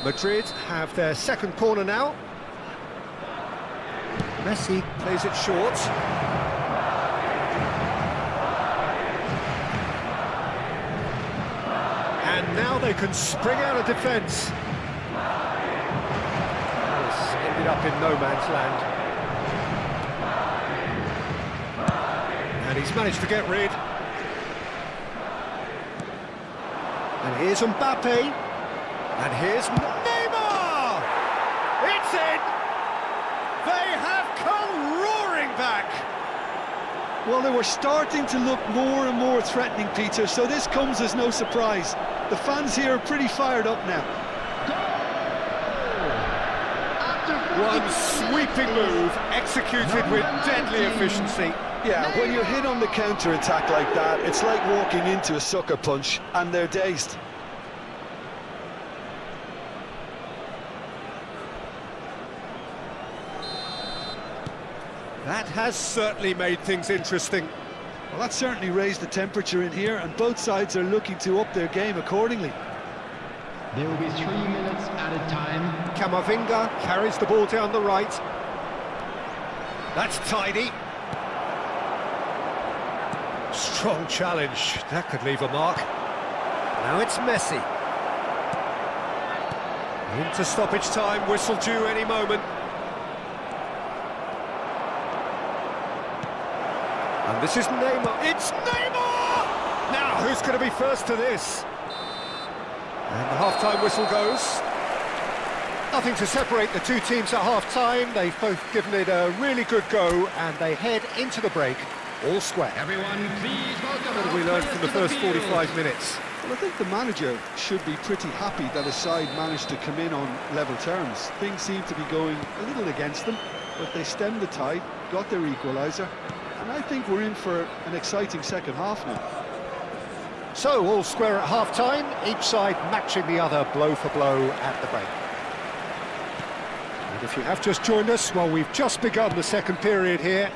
Madrid have their second corner now. Messi plays it short. And now they can spring out of defence. This ended up in no man's land. And he's managed to get rid. And here's Mbappe. And here's Neymar! It's in! They have come roaring back! Well, they were starting to look more and more threatening, Peter, so this comes as no surprise. The fans here are pretty fired up now. One sweeping move, executed with deadly efficiency. Yeah, when you're hit on the counter-attack like that, it's like walking into a sucker punch and they're dazed. That has certainly made things interesting. Well, that certainly raised the temperature in here, and both sides are looking to up their game accordingly. There will be 3 minutes at a time. Camavinga carries the ball down the right. That's tidy. Strong challenge. That could leave a mark. Now it's Messi. Into stoppage time, whistle due any moment. And this is Neymar. It's Neymar! Now, who's going to be first to this? And the half-time whistle goes. Nothing to separate the two teams at half-time. They've both given it a really good go, and they head into the break all square. Everyone, please welcome. What have we learned from the first 45 minutes? Well, I think the manager should be pretty happy that his side managed to come in on level terms. Things seem to be going a little against them, but they stemmed the tide, got their equaliser, and I think we're in for an exciting second half now. So, all square at half-time, each side matching the other blow for blow at the break. And if you have just joined us, well, we've just begun the second period here.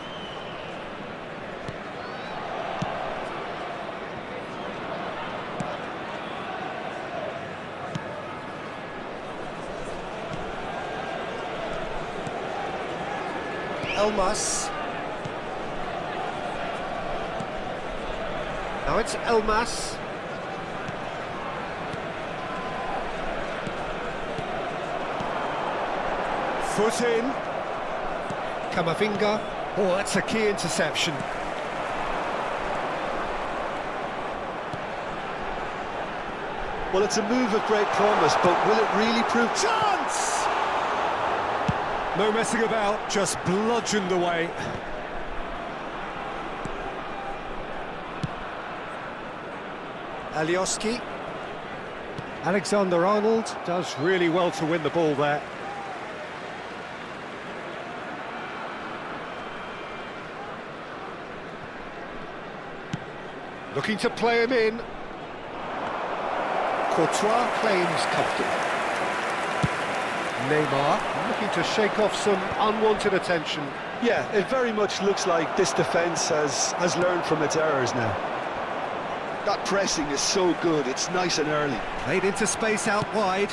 Elmas. Now it's Elmas. Foot in. Camavinga. Oh, that's a key interception. Well, it's a move of great promise, but will it really prove... Chance! No messing about, just bludgeoned away. Alioski. Alexander-Arnold does really well to win the ball there. Looking to play him in. Courtois claims comfortable. Neymar looking to shake off some unwanted attention. Yeah, it very much looks like this defence has learned from its errors now. That pressing is so good, it's nice and early. Played into space out wide.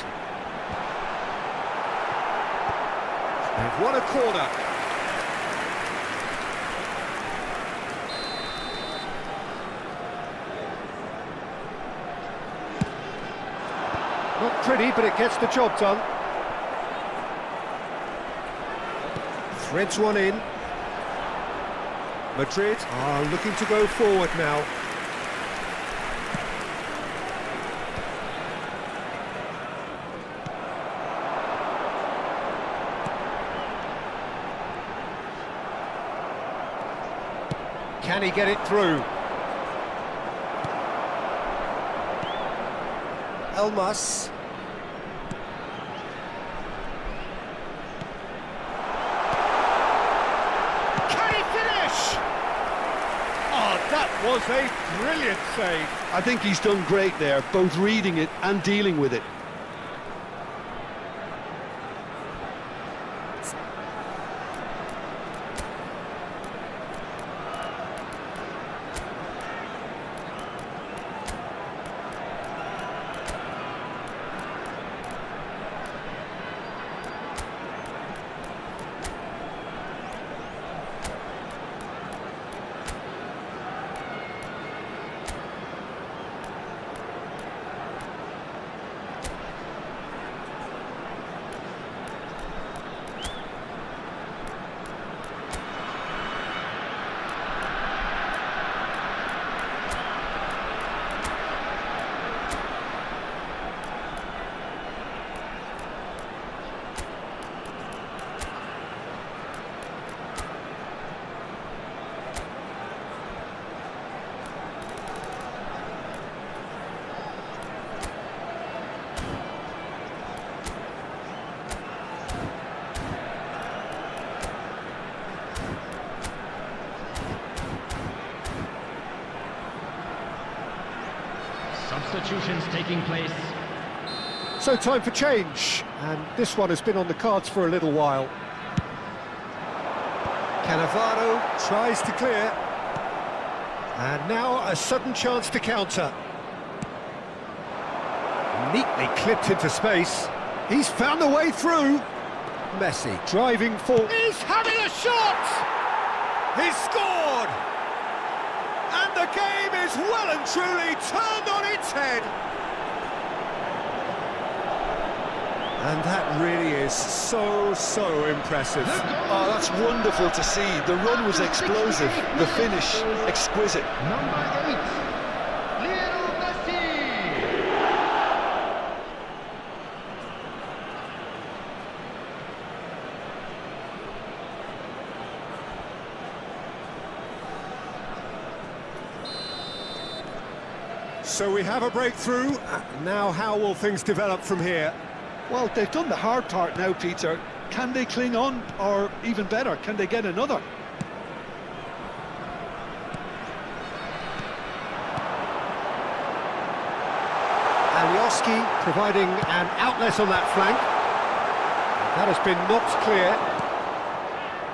They've won a corner. Not pretty, but it gets the job done. Threads one in. Madrid are looking to go forward now. Can he get it through? Elmas. Can he finish? Oh, that was a brilliant save. I think he's done great there, both reading it and dealing with it. substitutions taking place. So time for change, and this one has been on the cards for a little while. Cannavaro tries to clear, and now a sudden chance to counter. Neatly clipped into space. He's found a way through. Messi driving forward. He's having a shot! He's scored! And the game is well and truly turned on its head. And that really is so impressive. Oh, that's wonderful to see. The run was explosive, the finish exquisite. Number 8, Lionel Messi. So we have a breakthrough. Now how will things develop from here? Well, they've done the hard part now, Peter. Can they cling on, or even better, can they get another? Alioski providing an outlet on that flank. That has been knocked clear.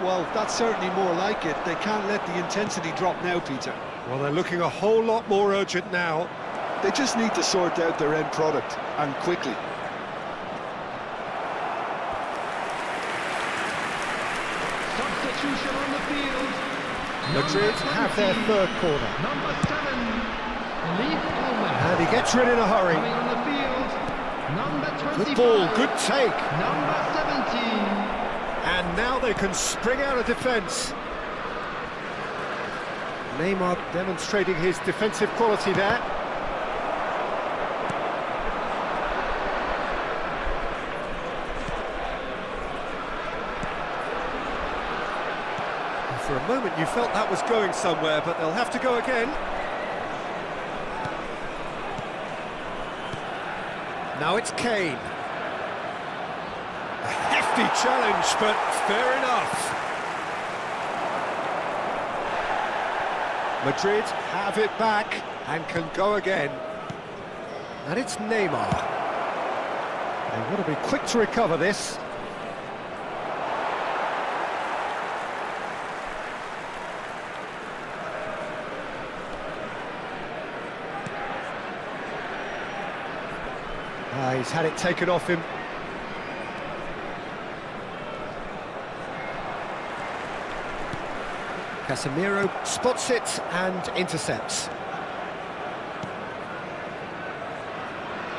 Well, that's certainly more like it. They can't let the intensity drop now, Peter. Well, they're looking a whole lot more urgent now. They just need to sort out their end product, and quickly. Substitution on the field. Madrid have their third corner. Number 7, Leaf Omen. And he gets rid in a hurry. Coming on the field. Number 25. Good ball, good take. Number 17. And now they can spring out of defence. Neymar demonstrating his defensive quality there. For a moment you felt that was going somewhere, but they'll have to go again. Now it's Kane. A hefty challenge, but fair enough. Madrid have it back and can go again. And it's Neymar. They want to be quick to recover this. He's had it taken off him. Casemiro spots it and intercepts.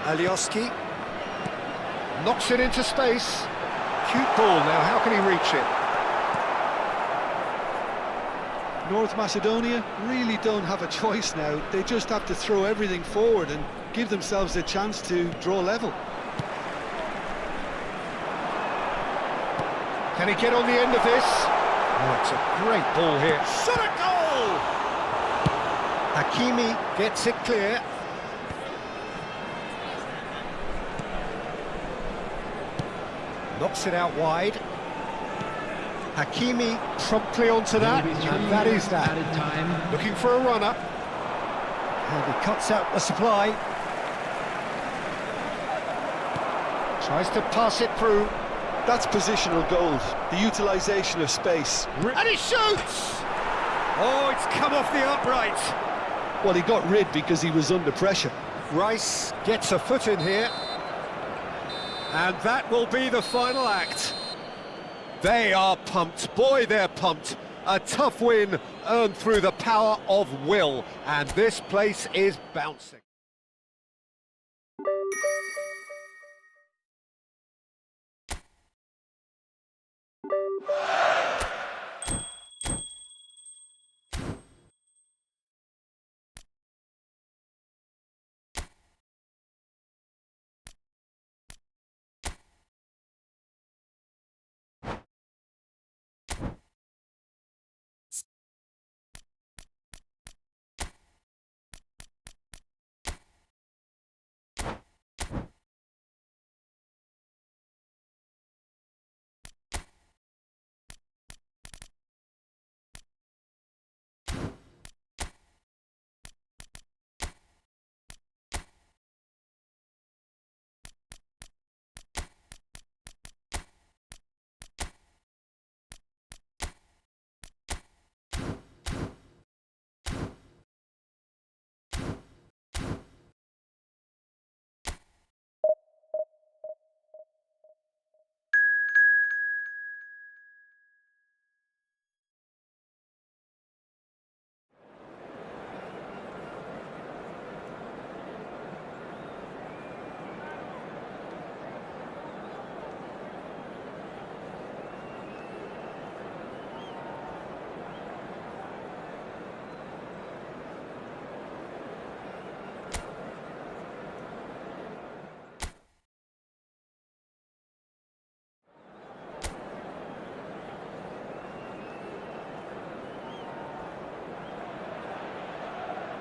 Alioski knocks it into space. Cute ball now, how can he reach it? North Macedonia really don't have a choice now. They just have to throw everything forward and give themselves a chance to draw level. Can he get on the end of this? Oh, it's a great ball here. Shot a goal! Hakimi gets it clear. Knocks it out wide. Hakimi promptly onto that, and that is that. Added time. Looking for a runner. And he cuts out the supply. Tries to pass it through. That's positional gold, the utilisation of space. And he shoots! Oh, it's come off the upright. Well, he got rid because he was under pressure. Rice gets a foot in here. And that will be the final act. They are pumped. Boy, they're pumped. A tough win earned through the power of will. And this place is bouncing.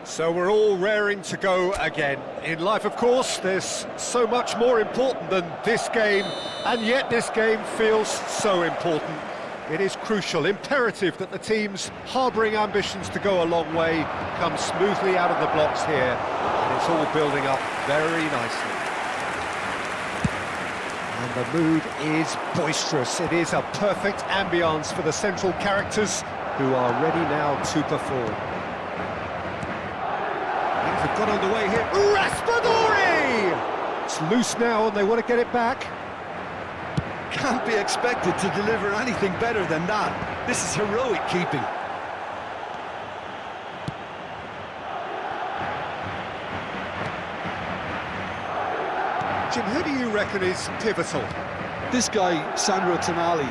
So we're all raring to go again. In life, of course, there's so much more important than this game, and yet this game feels so important. It is crucial, imperative that the teams harbouring ambitions to go a long way come smoothly out of the blocks here, and it's all building up very nicely. And the mood is boisterous. It is a perfect ambience for the central characters who are ready now to perform. Things have got underway here. Raspadori! It's loose now and they want to get it back. Can't be expected to deliver anything better than that. This is heroic keeping. Jim, who do you reckon is pivotal? This guy, Sandro Tonali,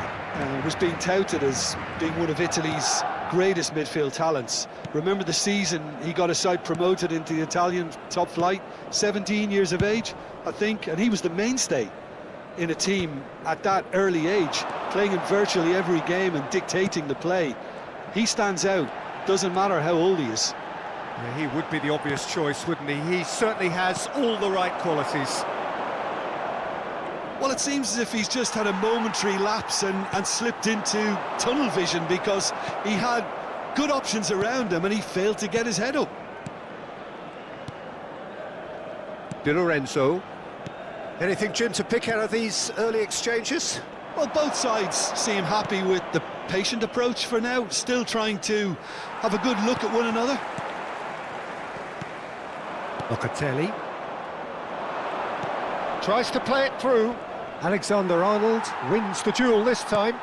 was being touted as being one of Italy's greatest midfield talents. Remember the season he got a side promoted into the Italian top flight, 17 years of age, I think, and he was the mainstay in a team at that early age, playing in virtually every game and dictating the play. He stands out, doesn't matter how old he is. Yeah, he would be the obvious choice, wouldn't he? He certainly has all the right qualities. Well, it seems as if he's just had a momentary lapse and slipped into tunnel vision, because he had good options around him and he failed to get his head up. Di Lorenzo. Anything, Jim, to pick out of these early exchanges? Well, both sides seem happy with the patient approach for now, still trying to have a good look at one another. Locatelli. Tries to play it through. Alexander-Arnold wins the duel this time.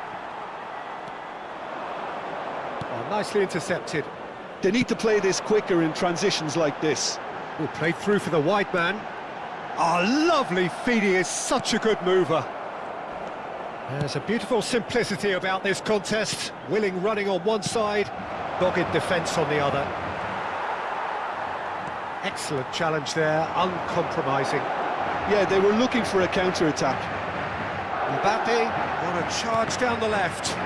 Oh, nicely intercepted. They need to play this quicker in transitions like this. Oh, played through for the wide man. Oh, lovely feed. He is such a good mover. There's a beautiful simplicity about this contest. Willing running on one side, dogged defence on the other. Excellent challenge there, uncompromising. Yeah, they were looking for a counter-attack. Mbappe on a charge down the left.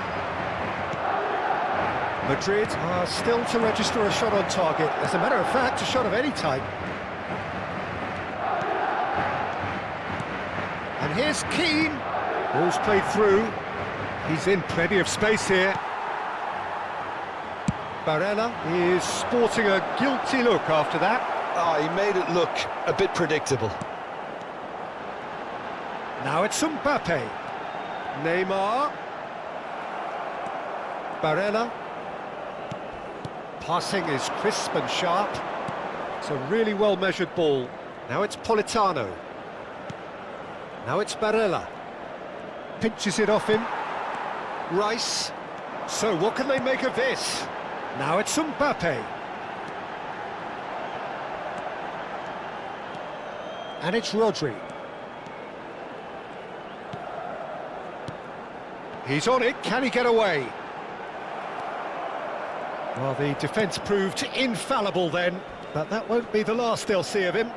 Madrid are still to register a shot on target. As a matter of fact, a shot of any type. And here's Keane. Ball's played through. He's in plenty of space here. Barella is sporting a guilty look after that. Oh, he made it look a bit predictable. Now it's Mbappe. Neymar. Barella. Passing is crisp and sharp. It's a really well-measured ball. Now it's Politano. Now it's Barella. Pinches it off him. Rice. So what can they make of this? Now it's Mbappe. And it's Rodri. He's on it, can he get away? Well, the defence proved infallible then, but that won't be the last they'll see of him.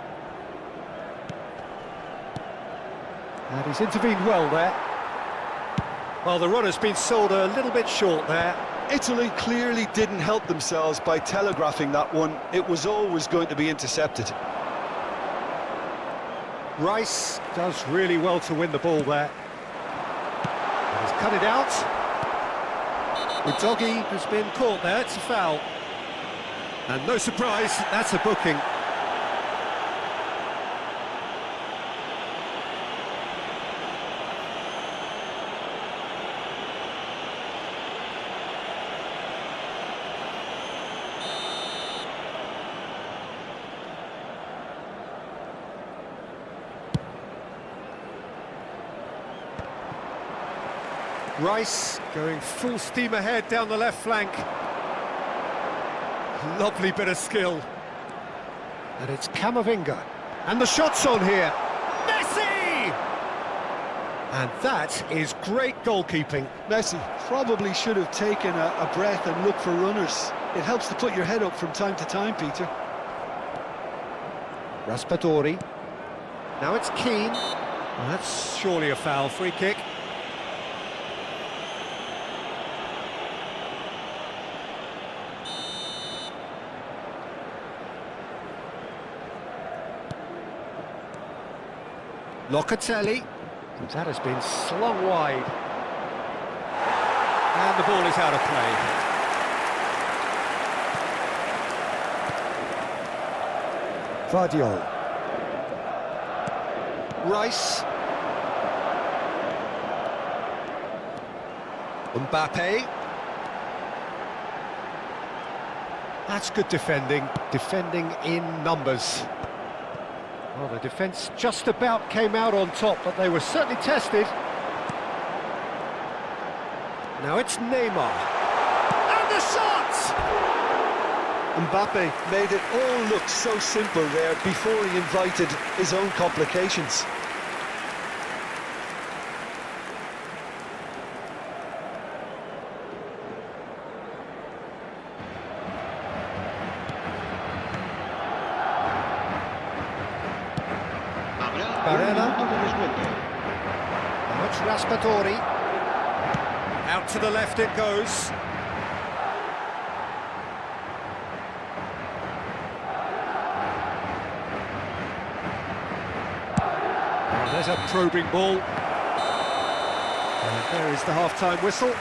And he's intervened well there. Well, the runner's been sold a little bit short there. Italy clearly didn't help themselves by telegraphing that one. It was always going to be intercepted. Rice does really well to win the ball there. He's cut it out. Udogi has been caught there, it's a foul. And no surprise, that's a booking. Rice going full steam ahead down the left flank. Lovely bit of skill. And it's Camavinga. And the shot's on here. Messi! And that is great goalkeeping. Messi probably should have taken a breath and looked for runners. It helps to put your head up from time to time, Peter. Raspadori. Now it's Keane. Well, that's surely a foul. Free kick. Locatelli. That has been slung wide. And the ball is out of play. Vardiol. Rice. Mbappe. That's good defending in numbers. Well, the defence just about came out on top, but they were certainly tested. Now it's Neymar. And the shot! Mbappe made it all look so simple there before he invited his own complications. Barella. Now it's Raspadori. Out to the left it goes. Oh, there's a probing ball. And there is the half-time whistle.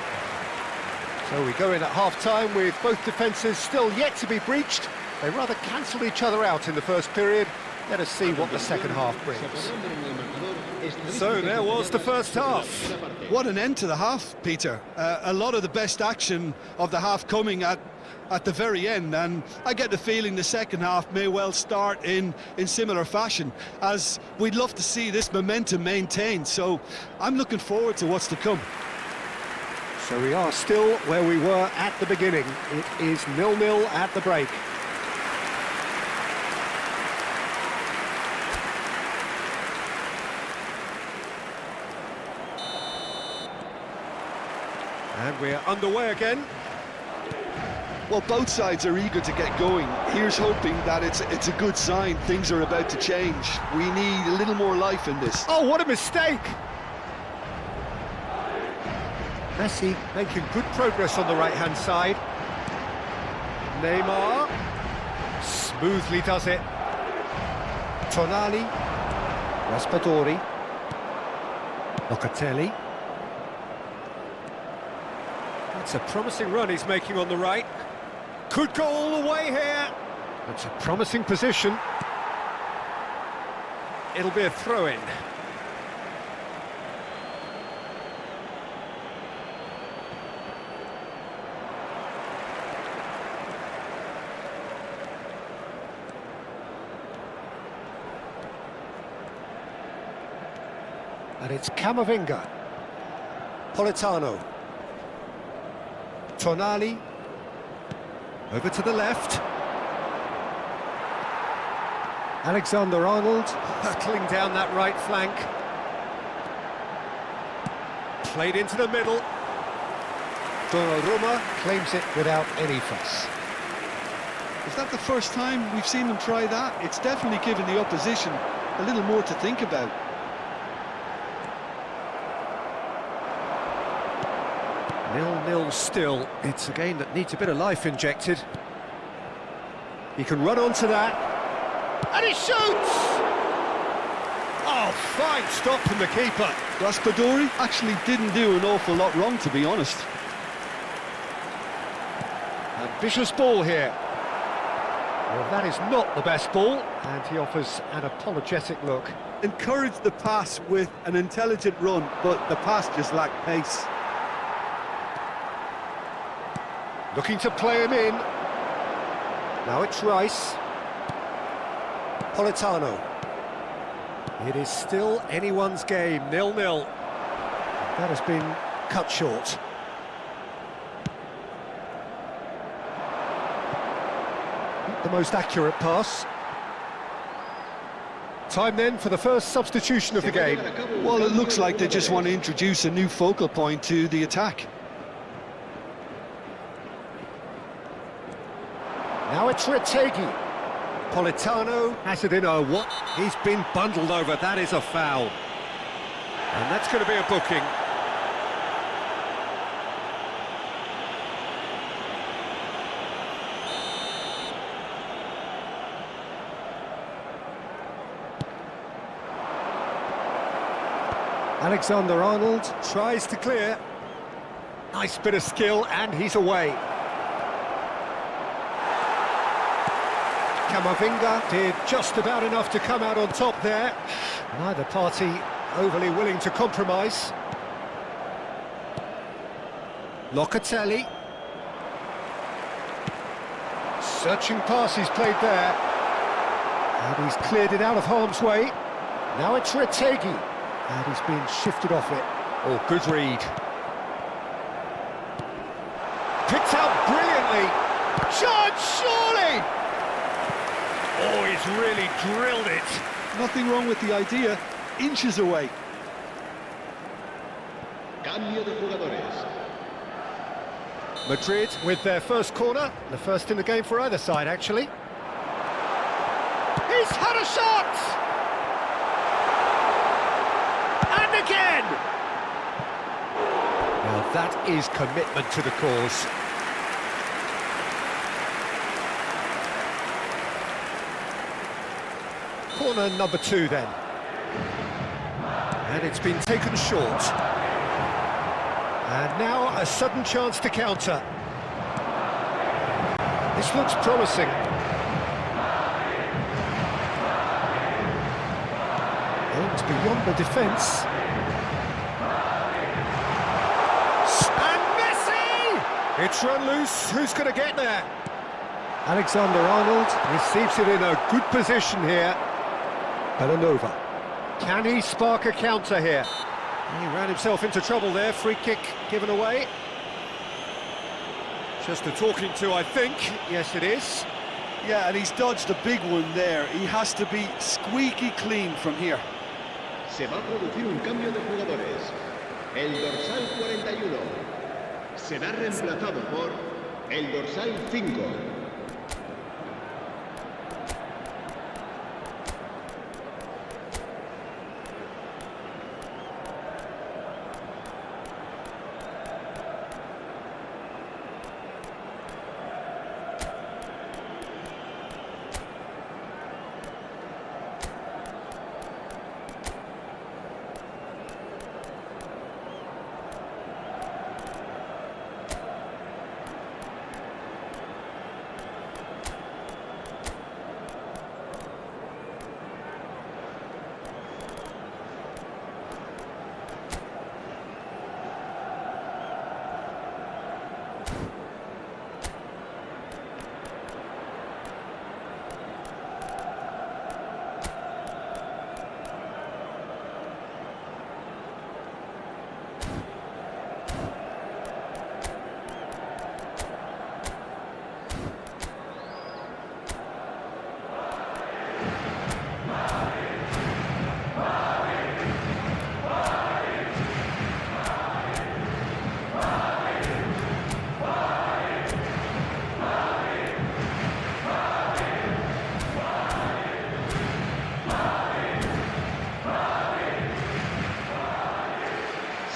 So we go in at half-time with both defences still yet to be breached. They rather cancelled each other out in the first period. Let us see what the second half brings. So there was the first half. What an end to the half, Peter. A lot of the best action of the half coming at the very end, and I get the feeling the second half may well start in similar fashion, as we'd love to see this momentum maintained. So I'm looking forward to what's to come. So we are still where we were at the beginning. It is 0-0 at the break. And we're underway again. Well, both sides are eager to get going. Here's hoping that it's a good sign. Things are about to change. We need a little more life in this. Oh, what a mistake! Messi making good progress on the right-hand side. Neymar smoothly does it. Tonali, Raspadori, Locatelli. It's a promising run he's making on the right. Could go all the way here. That's a promising position. It'll be a throw-in. And it's Camavinga. Politano. Tonali. Over to the left. Alexander-Arnold. Hurtling down that right flank. Played into the middle. Donnarumma claims it without any fuss. Is that the first time we've seen them try that? It's definitely given the opposition a little more to think about. 0-0 still. It's a game that needs a bit of life injected. He can run onto that. And he shoots! Oh, fine stop from the keeper. Raspadori actually didn't do an awful lot wrong, to be honest. Ambitious ball here. Well, that is not the best ball, and he offers an apologetic look. Encouraged the pass with an intelligent run, but the pass just lacked pace. Looking to play him in. Now it's Rice. Politano. It is still anyone's game, 0-0. That has been cut short. Not the most accurate pass. Time then for the first substitution of the game. Well, it looks like they just want to introduce a new focal point to the attack. Now it's Retegui. Politano has it in a what? He's been bundled over. That is a foul. And that's going to be a booking. Alexander-Arnold. Tries to clear. Nice bit of skill, and he's away. Camavinga did just about enough to come out on top there. Neither party overly willing to compromise. Locatelli. Searching pass he's played there. And he's cleared it out of harm's way. Now it's Retegi. And he's been shifted off it. Oh, good read. Picked out brilliantly. Shot, surely! Oh, he's really drilled it. Nothing wrong with the idea, inches away. Cambio de jugadores. Madrid with their first corner. The first in the game for either side, actually. He's had a shot! And again! Now that is commitment to the cause. Corner number 2 then. And it's been taken short. And now a sudden chance to counter. This looks promising. Aims beyond the defence. And Messi! It's run loose. Who's going to get there? Alexander-Arnold receives it in a good position here. Belanova. Can he spark a counter here? He ran himself into trouble there. Free kick given away. Just a talking to, I think. Yes, it is. Yeah, and he's dodged a big one there. He has to be squeaky clean from here. Se va a producir un cambio de jugadores. El dorsal 41 será reemplazado por el dorsal 5.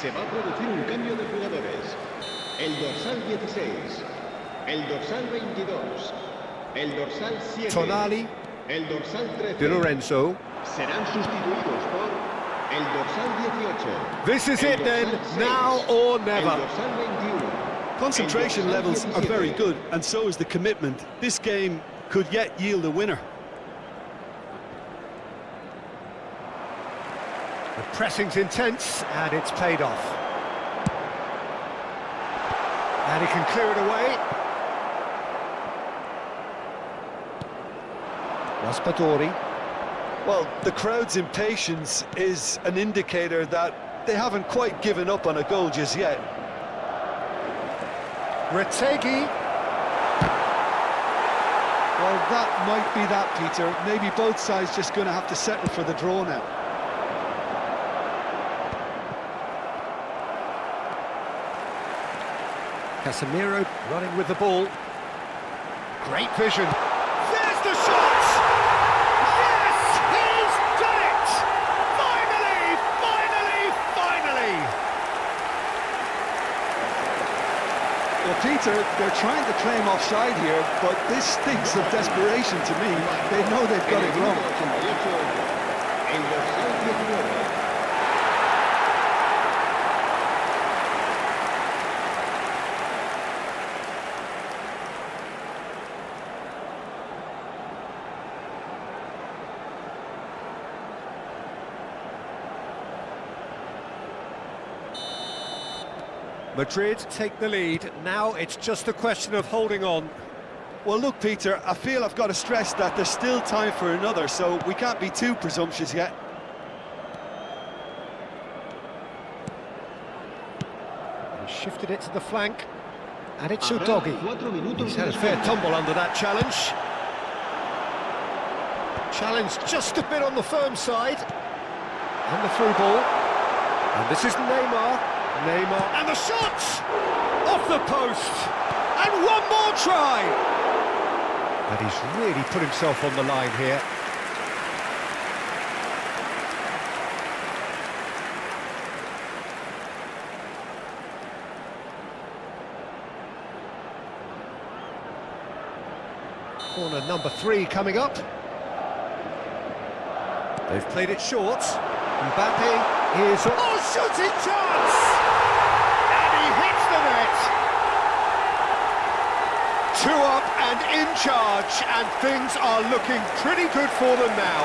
Se va a producir un cambio de jugadores. El dorsal 16, el dorsal 22, el dorsal 7, Tonali. el dorsal 13 Di Lorenzo. serán sustituidos por el dorsal 18. This is el it then, dorsal 6, now or el never. dorsal 21. Concentration el dorsal levels are 17. very good, and so is the commitment. This game could yet yield a winner. The pressing's intense, and it's paid off. And he can clear it away. Raspadori. Well, the crowd's impatience is an indicator that they haven't quite given up on a goal just yet. Retegi. Well, that might be that, Peter. Maybe both sides just going to have to settle for the draw now. Casemiro running with the ball. Great vision. There's the shot! Yes, he's done it! Finally, finally, finally! Well, Peter, they're trying to claim offside here, but this stinks of desperation to me. They know they've got it wrong. El dorsal 19, el dorsal 19. Madrid take the lead. Now it's just a question of holding on. Well, look, Peter, I feel I've got to stress that there's still time for another, so we can't be too presumptuous yet. He shifted it to the flank, and it's Udogi. He's had a fair tumble under that challenge. Challenge just a bit on the firm side. And the through ball. And this is Neymar. And the shot! Off the post! And one more try! And he's really put himself on the line here. Corner number 3 coming up. They've played it short. Mbappe is... Oh, shooting chance! And he hits the net! 2 up and in charge, and things are looking pretty good for them now.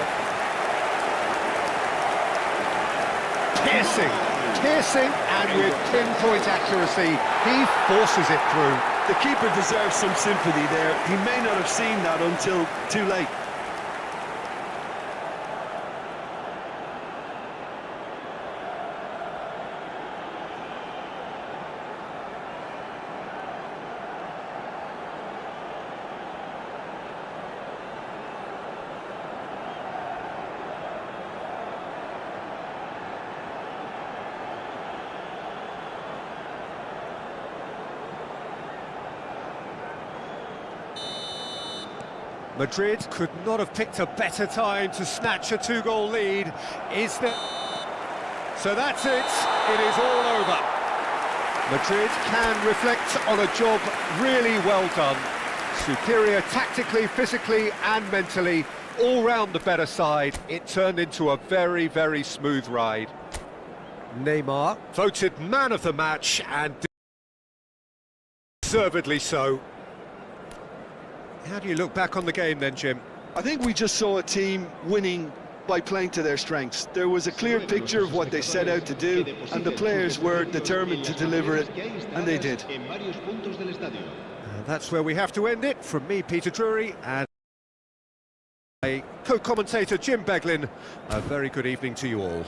Piercing, and with pinpoint accuracy, he forces it through. The keeper deserves some sympathy there. He may not have seen that until too late. Madrid could not have picked a better time to snatch a 2-goal lead. Is there... So that's it. It is all over. Madrid can reflect on a job really well done. Superior tactically, physically and mentally, all round the better side. It turned into a very, very smooth ride. Neymar voted man of the match, and deservedly so. How do you look back on the game then, Jim? I think we just saw a team winning by playing to their strengths. There was a clear picture of what they set out to do, and the players were determined to deliver it, and they did. And that's where we have to end it. From me, Peter Drury, and co-commentator Jim Beglin, a very good evening to you all.